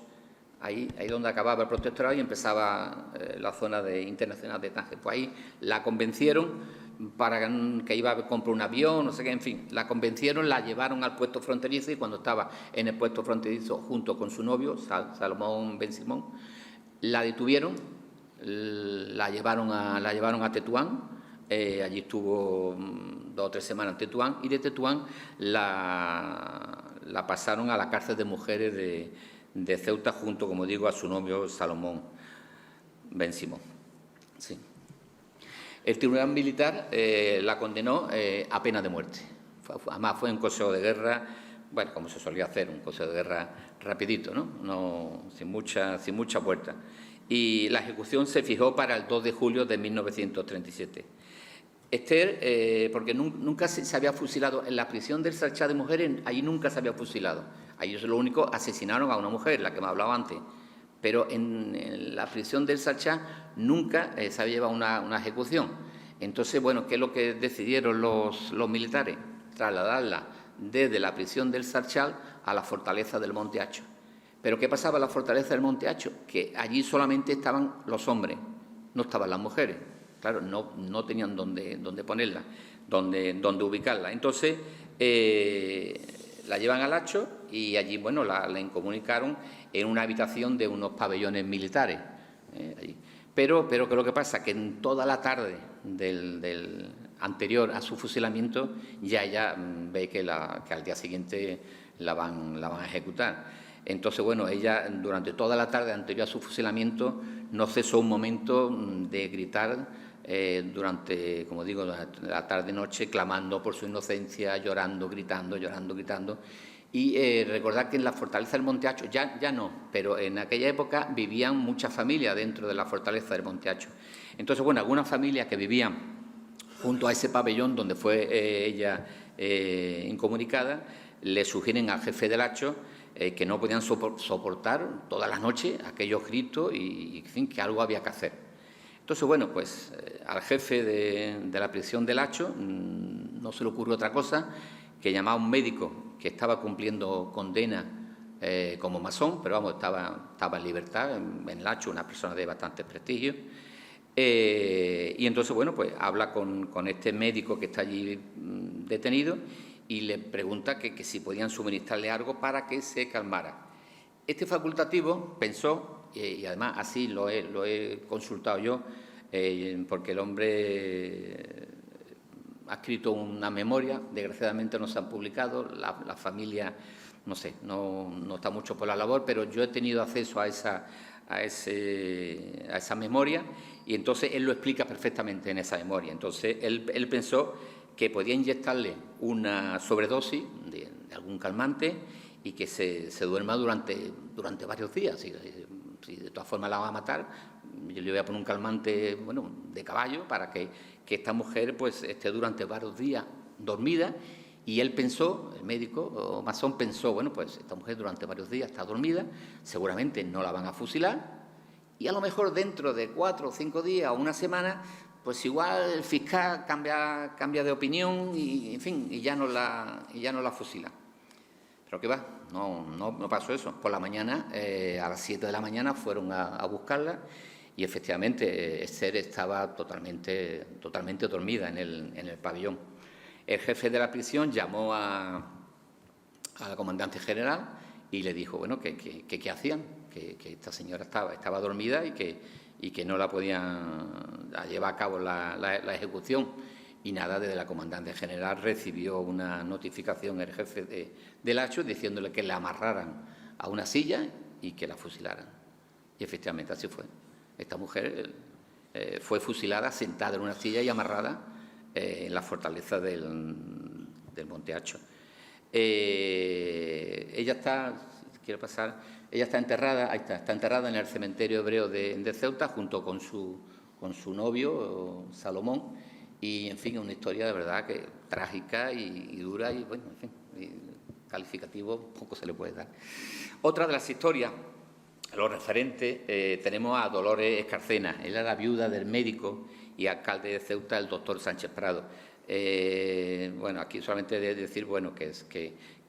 Ahí donde acababa el protectorado y empezaba la zona internacional de Tánger. Pues ahí la convencieron para que iba a comprar un avión, no sé qué, en fin, la convencieron, la llevaron al puesto fronterizo y cuando estaba en el puesto fronterizo junto con su novio, Salomón Ben Simón, la detuvieron, la llevaron a Tetuán, allí estuvo 2 o 3 semanas en Tetuán y de Tetuán la pasaron a la cárcel de mujeres de Ceuta junto, como digo, a su novio Salomón Ben Simón. Sí. El Tribunal Militar la condenó a pena de muerte. Además, fue un consejo de guerra, bueno, como se solía hacer, un consejo de guerra rapidito, ¿no? Sin mucha vuelta. Y la ejecución se fijó para el 2 de julio de 1937. Esther, porque nunca se había fusilado, en la prisión del Sarchá de mujeres, allí nunca se había fusilado. Allí lo único, asesinaron a una mujer, la que me hablaba antes. Pero en la prisión del Sarchá nunca se había llevado una ejecución. Entonces, bueno, ¿qué es lo que decidieron los militares? Trasladarla desde la prisión del Sarchá a la fortaleza del Monte Hacho. ¿Pero qué pasaba en la fortaleza del Monte Hacho? Que allí solamente estaban los hombres, no estaban las mujeres. Claro, no tenían dónde ponerla, dónde ubicarla. Entonces, la llevan al Hacho y allí, bueno, la incomunicaron en una habitación de unos pabellones militares. Allí. Pero ¿qué es lo que pasa? Que en toda la tarde del anterior a su fusilamiento ya ella ve que al día siguiente la van a ejecutar. Entonces, bueno, ella durante toda la tarde anterior a su fusilamiento no cesó un momento de gritar durante, como digo, la tarde-noche, clamando por su inocencia, llorando, gritando. Y recordad que en la fortaleza del Monte Hacho, ya no, pero en aquella época vivían muchas familias dentro de la fortaleza del Monte Hacho. Entonces, bueno, algunas familias que vivían junto a ese pabellón donde fue ella incomunicada, le sugieren al jefe del Hacho que no podían soportar todas las noches aquellos gritos y, en fin, que algo había que hacer. Entonces, bueno, pues al jefe de la prisión del Hacho no se le ocurrió otra cosa que llamar a un médico que estaba cumpliendo condena como masón, pero vamos, estaba en libertad, en el Hacho, una persona de bastante prestigio. Y entonces, bueno, pues habla con este médico que está allí detenido y le pregunta que si podían suministrarle algo para que se calmara. Este facultativo pensó, y además así lo he consultado yo, porque el hombre ha escrito una memoria, desgraciadamente no se han publicado, la familia, no sé, no está mucho por la labor, pero yo he tenido acceso a esa memoria y entonces él lo explica perfectamente en esa memoria. Entonces él pensó que podía inyectarle una sobredosis de algún calmante y que se duerma durante varios días. Si de todas formas la va a matar, yo le voy a poner un calmante, bueno, de caballo para que esta mujer pues esté durante varios días dormida. Y él pensó, el médico masón pensó, bueno, pues esta mujer durante varios días está dormida, seguramente no la van a fusilar y a lo mejor dentro de 4 o 5 días o una semana, pues igual el fiscal cambia de opinión y, en fin, y ya no la fusila. Pero ¿qué va? No pasó eso. Por la mañana, a las 7 de la mañana, fueron a buscarla y efectivamente Esther estaba totalmente dormida en el pabellón. El jefe de la prisión llamó a la comandante general y le dijo, bueno, que qué hacían, que esta señora estaba dormida y que no la podían llevar a cabo la ejecución. Y nada, desde la comandante general recibió una notificación el jefe del Hacho diciéndole que la amarraran a una silla y que la fusilaran. Y efectivamente así fue. Esta mujer fue fusilada sentada en una silla y amarrada en la fortaleza del Monte Hacho. Ella está, quiero pasar, ella está enterrada, ahí está enterrada en el cementerio hebreo de Ceuta junto con su novio, Salomón, y en fin, es una historia de verdad que trágica y dura y bueno, en fin, calificativo poco se le puede dar. Otra de las historias, los referentes, tenemos a Dolores Escarcena. Ella era la viuda del médico y alcalde de Ceuta, el doctor Sánchez Prado. Bueno, aquí solamente de decir, bueno, que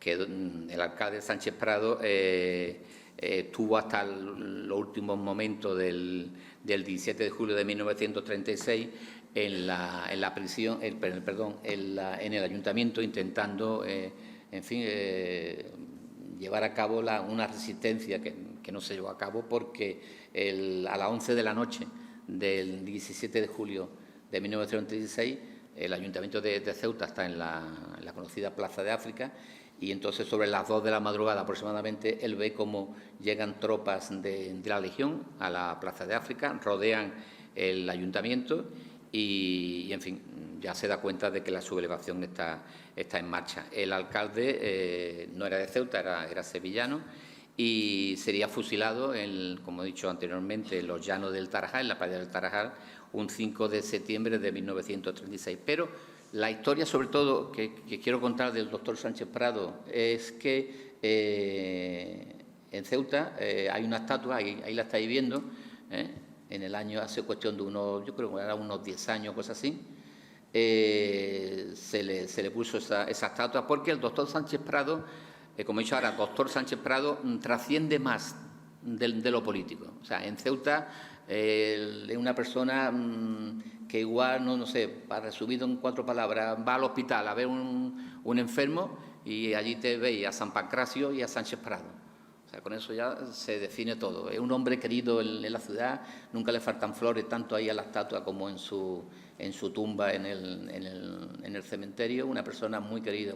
el alcalde Sánchez Prado estuvo hasta los últimos momentos del 17 de julio de 1936 en la prisión, en el ayuntamiento intentando, en fin, llevar a cabo una resistencia que no se llevó a cabo porque a las 11 de la noche del 17 de julio de 1936 el ayuntamiento de Ceuta está en la conocida Plaza de África y entonces sobre las 2 de la madrugada aproximadamente él ve cómo llegan tropas de la Legión a la Plaza de África, rodean el ayuntamiento y en fin, ya se da cuenta de que la sublevación está en marcha. El alcalde no era de Ceuta, era sevillano y sería fusilado, como he dicho anteriormente, en los llanos del Tarajal, en la playa del Tarajal, un 5 de septiembre de 1936. Pero la historia, sobre todo, que quiero contar del doctor Sánchez Prado es que en Ceuta hay una estatua, ahí la estáis viendo, en el año, hace cuestión de yo creo que era unos 10 años, cosas así, se le puso esa estatua porque el doctor Sánchez Prado, como he dicho ahora, doctor Sánchez Prado trasciende más de lo político. O sea, en Ceuta es una persona que igual, no sé, para resumido en 4 palabras, va al hospital a ver un enfermo y allí te veis a San Pancracio y a Sánchez Prado. O sea, con eso ya se define todo. Es un hombre querido en la ciudad, nunca le faltan flores, tanto ahí a la estatua como en su tumba en el cementerio, una persona muy querida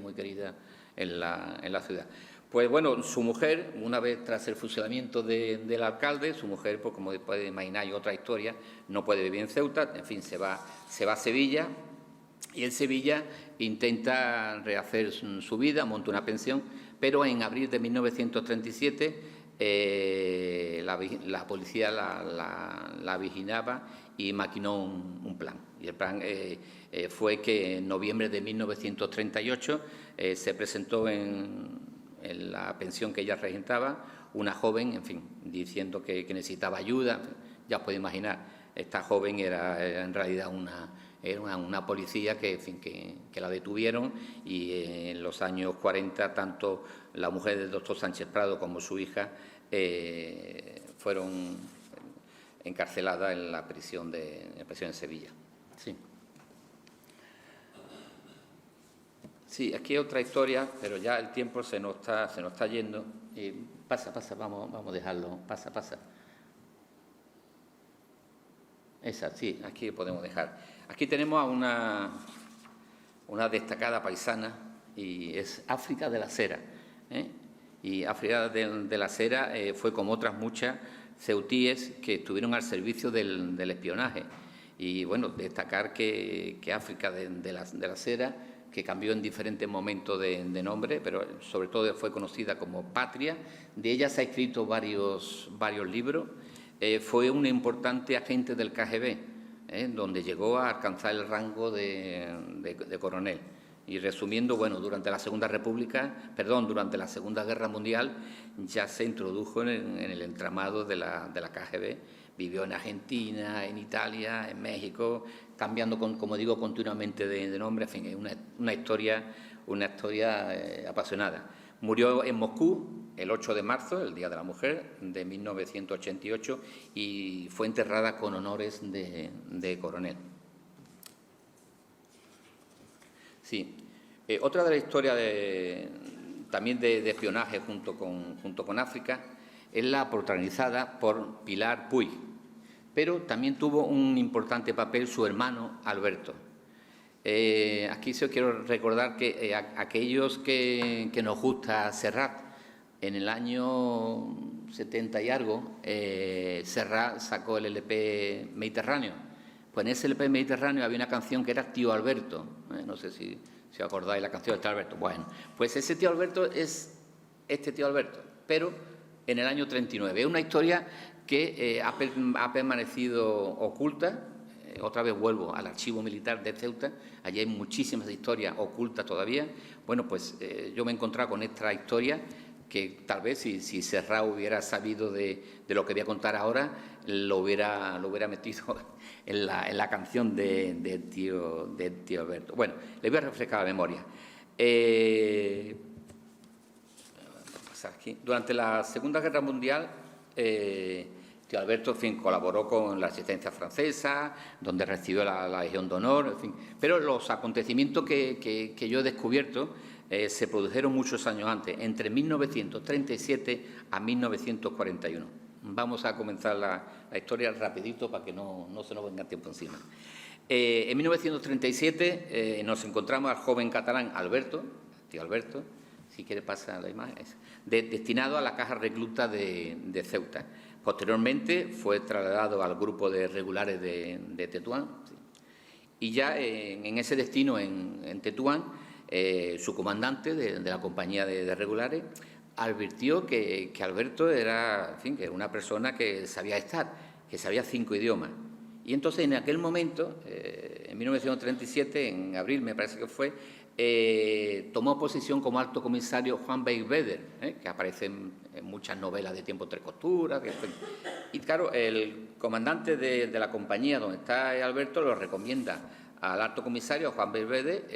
en la ciudad. Pues bueno, su mujer, una vez tras el fusilamiento del alcalde, su mujer, pues como puede imaginar, hay otra historia, no puede vivir en Ceuta, en fin, se va a Sevilla y en Sevilla intenta rehacer su vida, monta una pensión, pero en abril de 1937 la policía la vigilaba y maquinó un plan. Y el plan fue que en noviembre de 1938 se presentó en la pensión que ella regentaba una joven, en fin, diciendo que necesitaba ayuda. Ya os podéis imaginar, esta joven era en realidad una policía que la detuvieron y en los años 40 tanto la mujer del doctor Sánchez Prado como su hija fueron encarceladas en la prisión de Sevilla. Sí, aquí hay otra historia, pero ya el tiempo se nos está yendo. Pasa, vamos a dejarlo. Pasa. Esa, sí, aquí podemos dejar. Aquí tenemos a una destacada paisana y es África de la Sera. Y África de la Sera fue como otras muchas ceutíes que estuvieron al servicio del espionaje. Y, bueno, destacar que África de la Sera, que cambió en diferentes momentos de nombre, pero sobre todo fue conocida como Patria. De ella se ha escrito varios libros. Fue un importante agente del KGB, donde llegó a alcanzar el rango de coronel. Y resumiendo, bueno, durante la Segunda Guerra Mundial ya se introdujo en el entramado de la KGB. Vivió en Argentina, en Italia, en México, cambiando, como digo, continuamente de nombre. En fin, es una historia apasionada. Murió en Moscú el 8 de marzo, el Día de la Mujer, de 1988, y fue enterrada con honores de coronel. Sí. Otra de las historias también de espionaje junto con África es la protagonizada por Pilar Puig, pero también tuvo un importante papel su hermano Alberto. Aquí os quiero recordar que aquellos que nos gusta Serrat, en el año 70 y algo, Serrat sacó el LP Mediterráneo. Pues en ese LP Mediterráneo había una canción que era Tío Alberto. No sé si acordáis la canción de Tío Alberto. Bueno, pues ese Tío Alberto es este Tío Alberto, pero en el año 39. Es una historia que ha permanecido oculta. Otra vez vuelvo al archivo militar de Ceuta. Allí hay muchísimas historias ocultas todavía. Bueno, pues yo me he encontrado con esta historia que tal vez si Serrat hubiera sabido de lo que voy a contar ahora, lo hubiera metido en la canción de tío Alberto. Bueno, le voy a refrescar la memoria. Aquí. Durante la Segunda Guerra Mundial, tío Alberto, en fin, colaboró con la Resistencia francesa, donde recibió la Legión de Honor, en fin. Pero los acontecimientos que yo he descubierto se produjeron muchos años antes, entre 1937 a 1941. Vamos a comenzar la historia rapidito para que no se nos venga tiempo encima. En 1937 nos encontramos al joven catalán Alberto, tío Alberto, si quiere pasar la imagen, destinado a la caja recluta de Ceuta. Posteriormente fue trasladado al grupo de regulares de Tetuán. Sí. Y ya en ese destino en Tetuán, su comandante de la compañía de regulares advirtió que Alberto era, en fin, que era una persona que sabía estar, que sabía 5 idiomas. Y entonces en aquel momento, en 1937, en abril me parece que fue, tomó posición como alto comisario Juan Beigbeder, que aparece en muchas novelas de Tiempo Tres Costuras. Y claro, el comandante de la compañía donde está Alberto lo recomienda al alto comisario, Juan Beigbeder,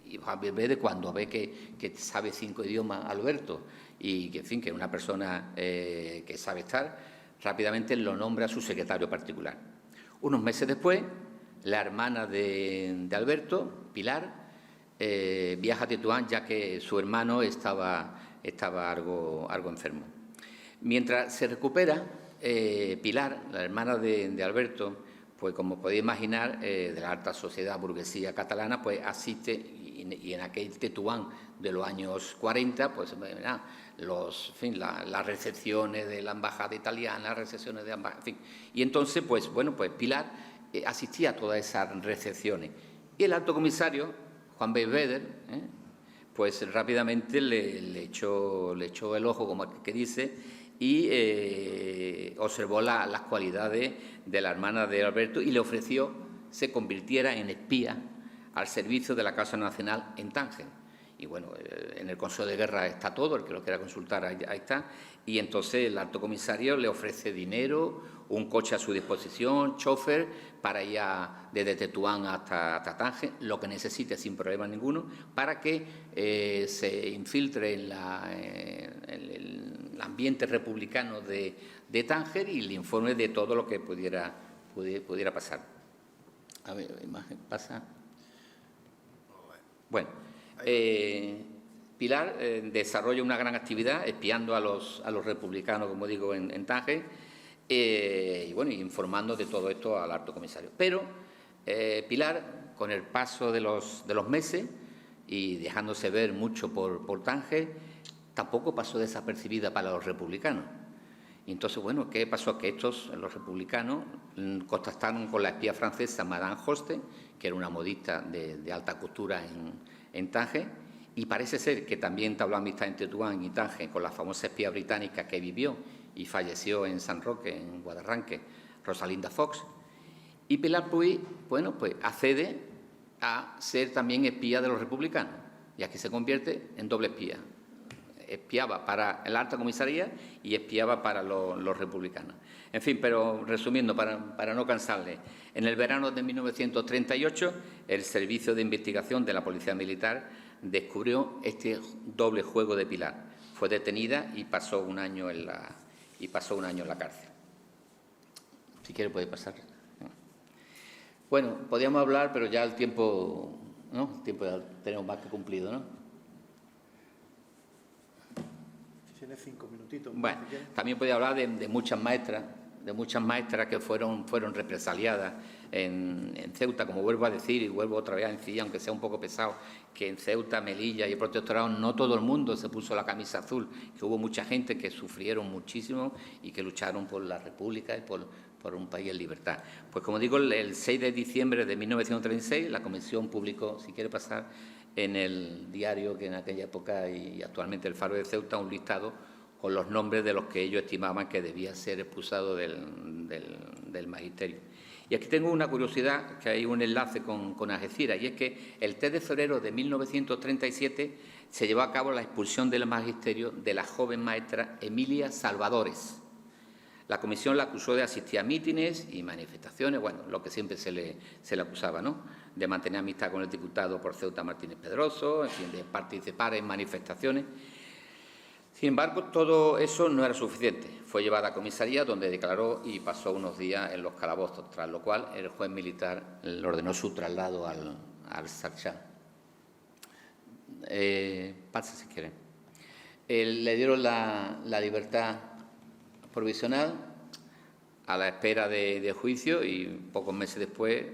y Juan Beigbeder, cuando ve que sabe 5 idiomas Alberto y que, en fin, que es una persona que sabe estar, rápidamente lo nombra su secretario particular. Unos meses después, la hermana de Alberto, Pilar, viaja a Tetuán, ya que su hermano estaba algo enfermo. Mientras se recupera, Pilar, la hermana de Alberto, pues como podéis imaginar, de la alta sociedad burguesía catalana, pues asiste, y en aquel Tetuán de los años 40, pues las recepciones de la embajada italiana, recepciones de embajada, en fin. Y entonces, pues bueno, pues Pilar asistía a todas esas recepciones. Y el alto comisario, Juan Beigbeder, pues rápidamente le echó el ojo, como que dice, y observó las cualidades de la hermana de Alberto y le ofreció se convirtiera en espía al servicio de la Casa Nacional en Tánger. Y bueno, en el Consejo de Guerra está todo, el que lo quiera consultar ahí está. Y entonces el alto comisario le ofrece dinero, un coche a su disposición, chofer, para ir desde Tetuán hasta Tánger, lo que necesite sin problema ninguno, para que se infiltre en el ambiente republicano de Tánger y le informe de todo lo que pudiera pasar. A ver, la imagen pasa. Bueno, Pilar desarrolla una gran actividad espiando a los republicanos, como digo, en Tánger, y bueno, informando de todo esto al alto comisario. Pero Pilar, con el paso de los meses y dejándose ver mucho por Tánger, tampoco pasó desapercibida para los republicanos. Y entonces, bueno, ¿qué pasó? Que estos, los republicanos, contactaron con la espía francesa Madame Hoste, que era una modista de alta costura en Tánger, y parece ser que también entabló amistad en Tetuán y Tánger con la famosa espía británica que vivió y falleció en San Roque, en Guadarranque, Rosalinda Fox. Y Pilar Puig, bueno, pues accede a ser también espía de los republicanos, y aquí se convierte en doble espía. Espiaba para la alta comisaría y espiaba para los republicanos. En fin, pero resumiendo, para no cansarle, en el verano de 1938 el Servicio de Investigación de la Policía Militar descubrió este doble juego de Pilar. Fue detenida y pasó un año en la cárcel. Si quiere puede pasar. Bueno, podríamos hablar, pero ya el tiempo, ¿no? El tiempo ya tenemos más que cumplido, ¿no? Tiene 5 minutitos. Bueno, también podía hablar de muchas maestras que fueron represaliadas en Ceuta, como vuelvo a decir y vuelvo otra vez a incidir, aunque sea un poco pesado, que en Ceuta, Melilla y el Protectorado no todo el mundo se puso la camisa azul, que hubo mucha gente que sufrieron muchísimo y que lucharon por la República y por un país en libertad. Pues como digo, el 6 de diciembre de 1936 la Comisión publicó, si quiere pasar, en el diario que en aquella época y actualmente el Faro de Ceuta, un listado con los nombres de los que ellos estimaban que debía ser expulsado del magisterio. Y aquí tengo una curiosidad, que hay un enlace con Algeciras, y es que el 3 de febrero de 1937 se llevó a cabo la expulsión del magisterio de la joven maestra Emilia Salvadores. La comisión la acusó de asistir a mítines y manifestaciones, bueno, lo que siempre se le acusaba, ¿no? De mantener amistad con el diputado por Ceuta Martínez Pedroso, en fin, de participar en manifestaciones. Sin embargo, todo eso no era suficiente. Fue llevada a comisaría, donde declaró y pasó unos días en los calabozos, tras lo cual el juez militar le ordenó su traslado al Sarchá. Pase si quiere. Le dieron la libertad provisional a la espera de juicio y pocos meses después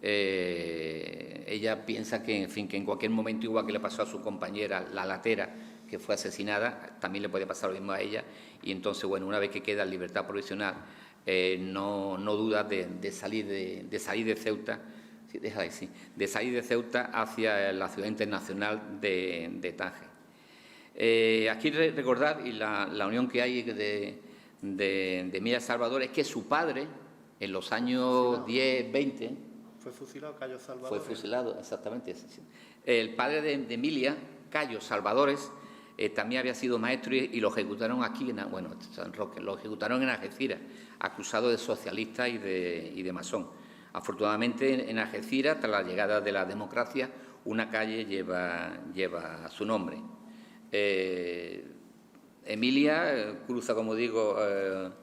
ella piensa que, en fin, que en cualquier momento, igual que le pasó a su compañera, la latera, que fue asesinada, también le puede pasar lo mismo a ella, y entonces, bueno, una vez que queda en libertad provisional, no duda de salir de Ceuta, de salir de Ceuta hacia la ciudad internacional de Tánger. Aquí recordar, y la unión que hay de Emilia Salvador, es que su padre, en los años 10, 20... ¿Fue fusilado, Cayo Salvadores? Fue fusilado, exactamente. El padre de Emilia, Cayo Salvadores, también había sido maestro y lo ejecutaron aquí, en San Roque, lo ejecutaron en Algeciras, acusado de socialista y de masón. Afortunadamente, en Algeciras, tras la llegada de la democracia, una calle lleva su nombre. Emilia cruza, como digo,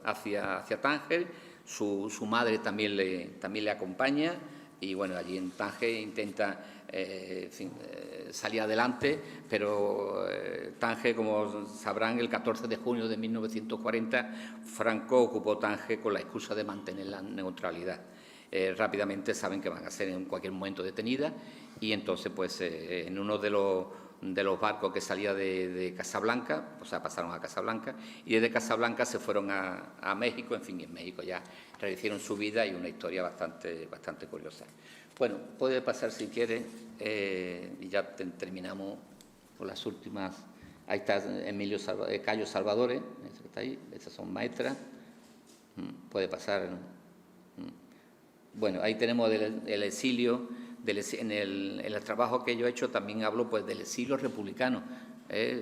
hacia Tánger, su madre también le acompaña y, bueno, allí en Tánger intenta salir adelante, pero Tánger, como sabrán, el 14 de junio de 1940, Franco ocupó Tánger con la excusa de mantener la neutralidad. Rápidamente saben que van a ser en cualquier momento detenidas y entonces, pues, en uno de los barcos que salía de Casablanca, o sea, pasaron a Casablanca, y desde Casablanca se fueron a México, en fin, y en México ya rehicieron su vida y una historia bastante curiosa. Bueno, puede pasar si quiere, y ya terminamos con las últimas. Ahí está Cayo Salvadores, que está ahí, esas son maestras. Puede pasar. Bueno, ahí tenemos el exilio. En el trabajo que yo he hecho también hablo, pues, del exilio republicano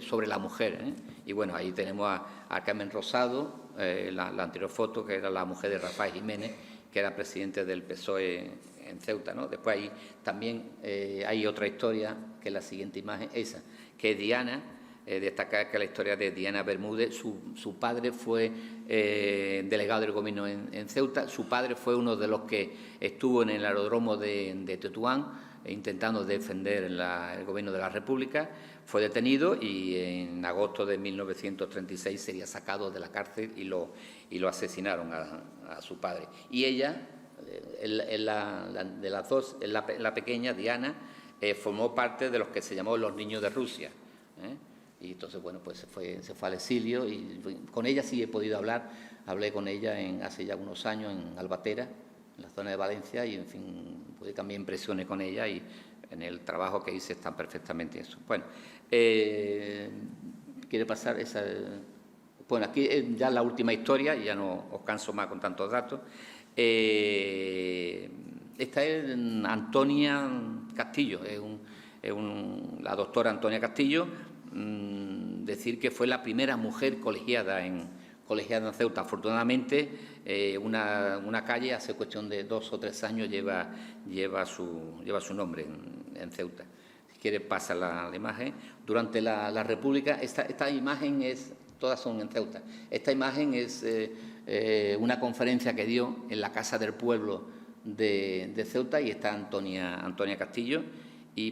sobre la mujer. Y bueno, ahí tenemos a Carmen Rosado, la anterior foto, que era la mujer de Rafael Jiménez, que era presidente del PSOE en Ceuta, ¿no? Después ahí también hay otra historia, que es la siguiente imagen, esa, que es Diana. Destacar que la historia de Diana Bermúdez, su padre fue delegado del gobierno en Ceuta, su padre fue uno de los que estuvo en el aeródromo de Tetuán intentando defender el gobierno de la República, fue detenido y en agosto de 1936 sería sacado de la cárcel y lo asesinaron a su padre. Y ella, de las dos, la pequeña, Diana, formó parte de los que se llamó los niños de Rusia. Y entonces, bueno, pues se fue al exilio y con ella sí he podido hablar. Hablé con ella hace ya unos años en Albatera, en la zona de Valencia, y, en fin, pude cambiar impresiones con ella y en el trabajo que hice está perfectamente eso. Bueno, ¿quiere pasar esa? Bueno, aquí ya la última historia, y ya no os canso más con tantos datos. Esta es Antonia Castillo, la doctora Antonia Castillo. Decir que fue la primera mujer colegiada en Ceuta. Afortunadamente, una calle hace cuestión de 2 o 3 años lleva su nombre en Ceuta. Si quiere, pasa la imagen. Durante la República, esta imagen todas son en Ceuta. Esta imagen es una conferencia que dio en la Casa del Pueblo de Ceuta, y está Antonia Castillo.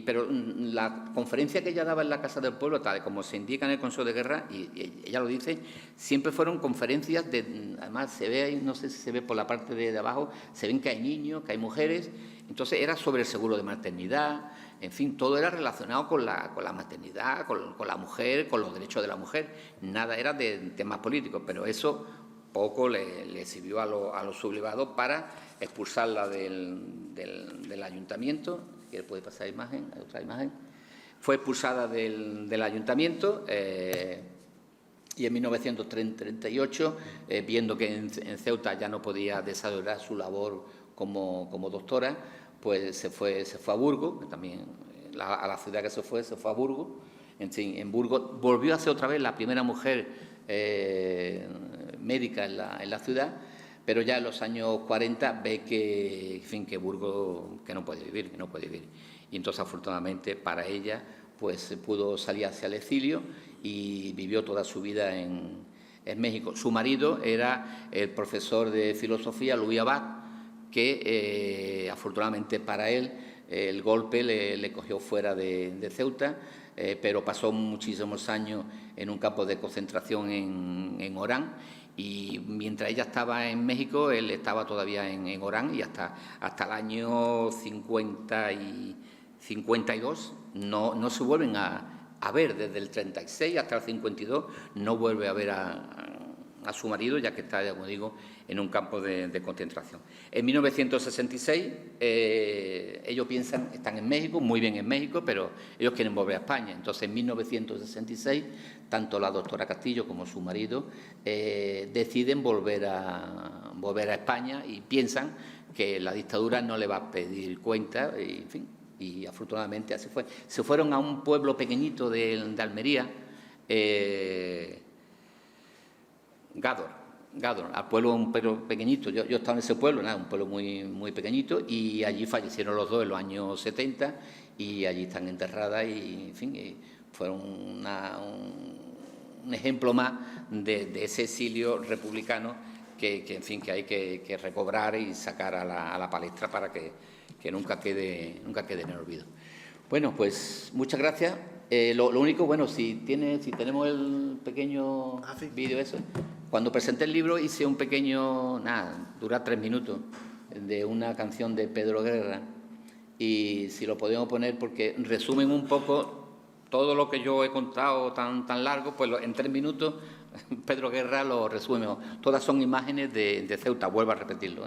Pero la conferencia que ella daba en la Casa del Pueblo, tal como se indica en el Consejo de Guerra, y ella lo dice, siempre fueron conferencias además se ve ahí, no sé si se ve por la parte de abajo, se ven que hay niños, que hay mujeres. Entonces era sobre el seguro de maternidad, en fin, todo era relacionado con la maternidad, con la mujer, con los derechos de la mujer. Nada era de temas políticos, pero eso poco le sirvió a los sublevados para expulsarla del ayuntamiento. Que puede pasar otra imagen. Fue expulsada del ayuntamiento y en 1938, viendo que en Ceuta ya no podía desarrollar su labor como doctora, pues se fue a Burgos, también a la ciudad que se fue a Burgos. En Burgos volvió a ser otra vez la primera mujer médica en la ciudad. Pero ya en los años 40 ve que Burgos no puede vivir. Y entonces, afortunadamente para ella, pues pudo salir hacia el exilio y vivió toda su vida en México. Su marido era el profesor de filosofía, Luis Abad, que afortunadamente para él el golpe le cogió fuera de Ceuta, pero pasó muchísimos años en un campo de concentración en Orán. Y mientras ella estaba en México, él estaba todavía en Orán, y hasta el año 52 no se vuelven a ver. Desde el 36 hasta el 52 no vuelve a ver a su marido, ya que está, como digo, en un campo de concentración. En 1966 ellos piensan, están en México, muy bien en México, pero ellos quieren volver a España. Entonces, en 1966, tanto la doctora Castillo como su marido deciden volver a España, y piensan que la dictadura no le va a pedir cuenta, y, en fin, y afortunadamente así fue. Se fueron a un pueblo pequeñito de Almería, Gádor, al pueblo un pueblo pequeñito. Yo estaba en ese pueblo, un pueblo muy, muy pequeñito, y allí fallecieron los dos en los años 70, y allí están enterradas, y, en fin, fueron un ejemplo más de ese exilio republicano que en fin, que hay que recobrar y sacar a la palestra para que nunca quede en el olvido. Bueno, pues muchas gracias. Lo único, bueno, si tenemos el pequeño vídeo eso. Cuando presenté el libro hice un pequeño, dura 3 minutos, de una canción de Pedro Guerra, y si lo podemos poner, porque resumen un poco todo lo que yo he contado tan largo, pues en 3 minutos Pedro Guerra lo resume. Todas son imágenes de Ceuta, vuelvo a repetirlo,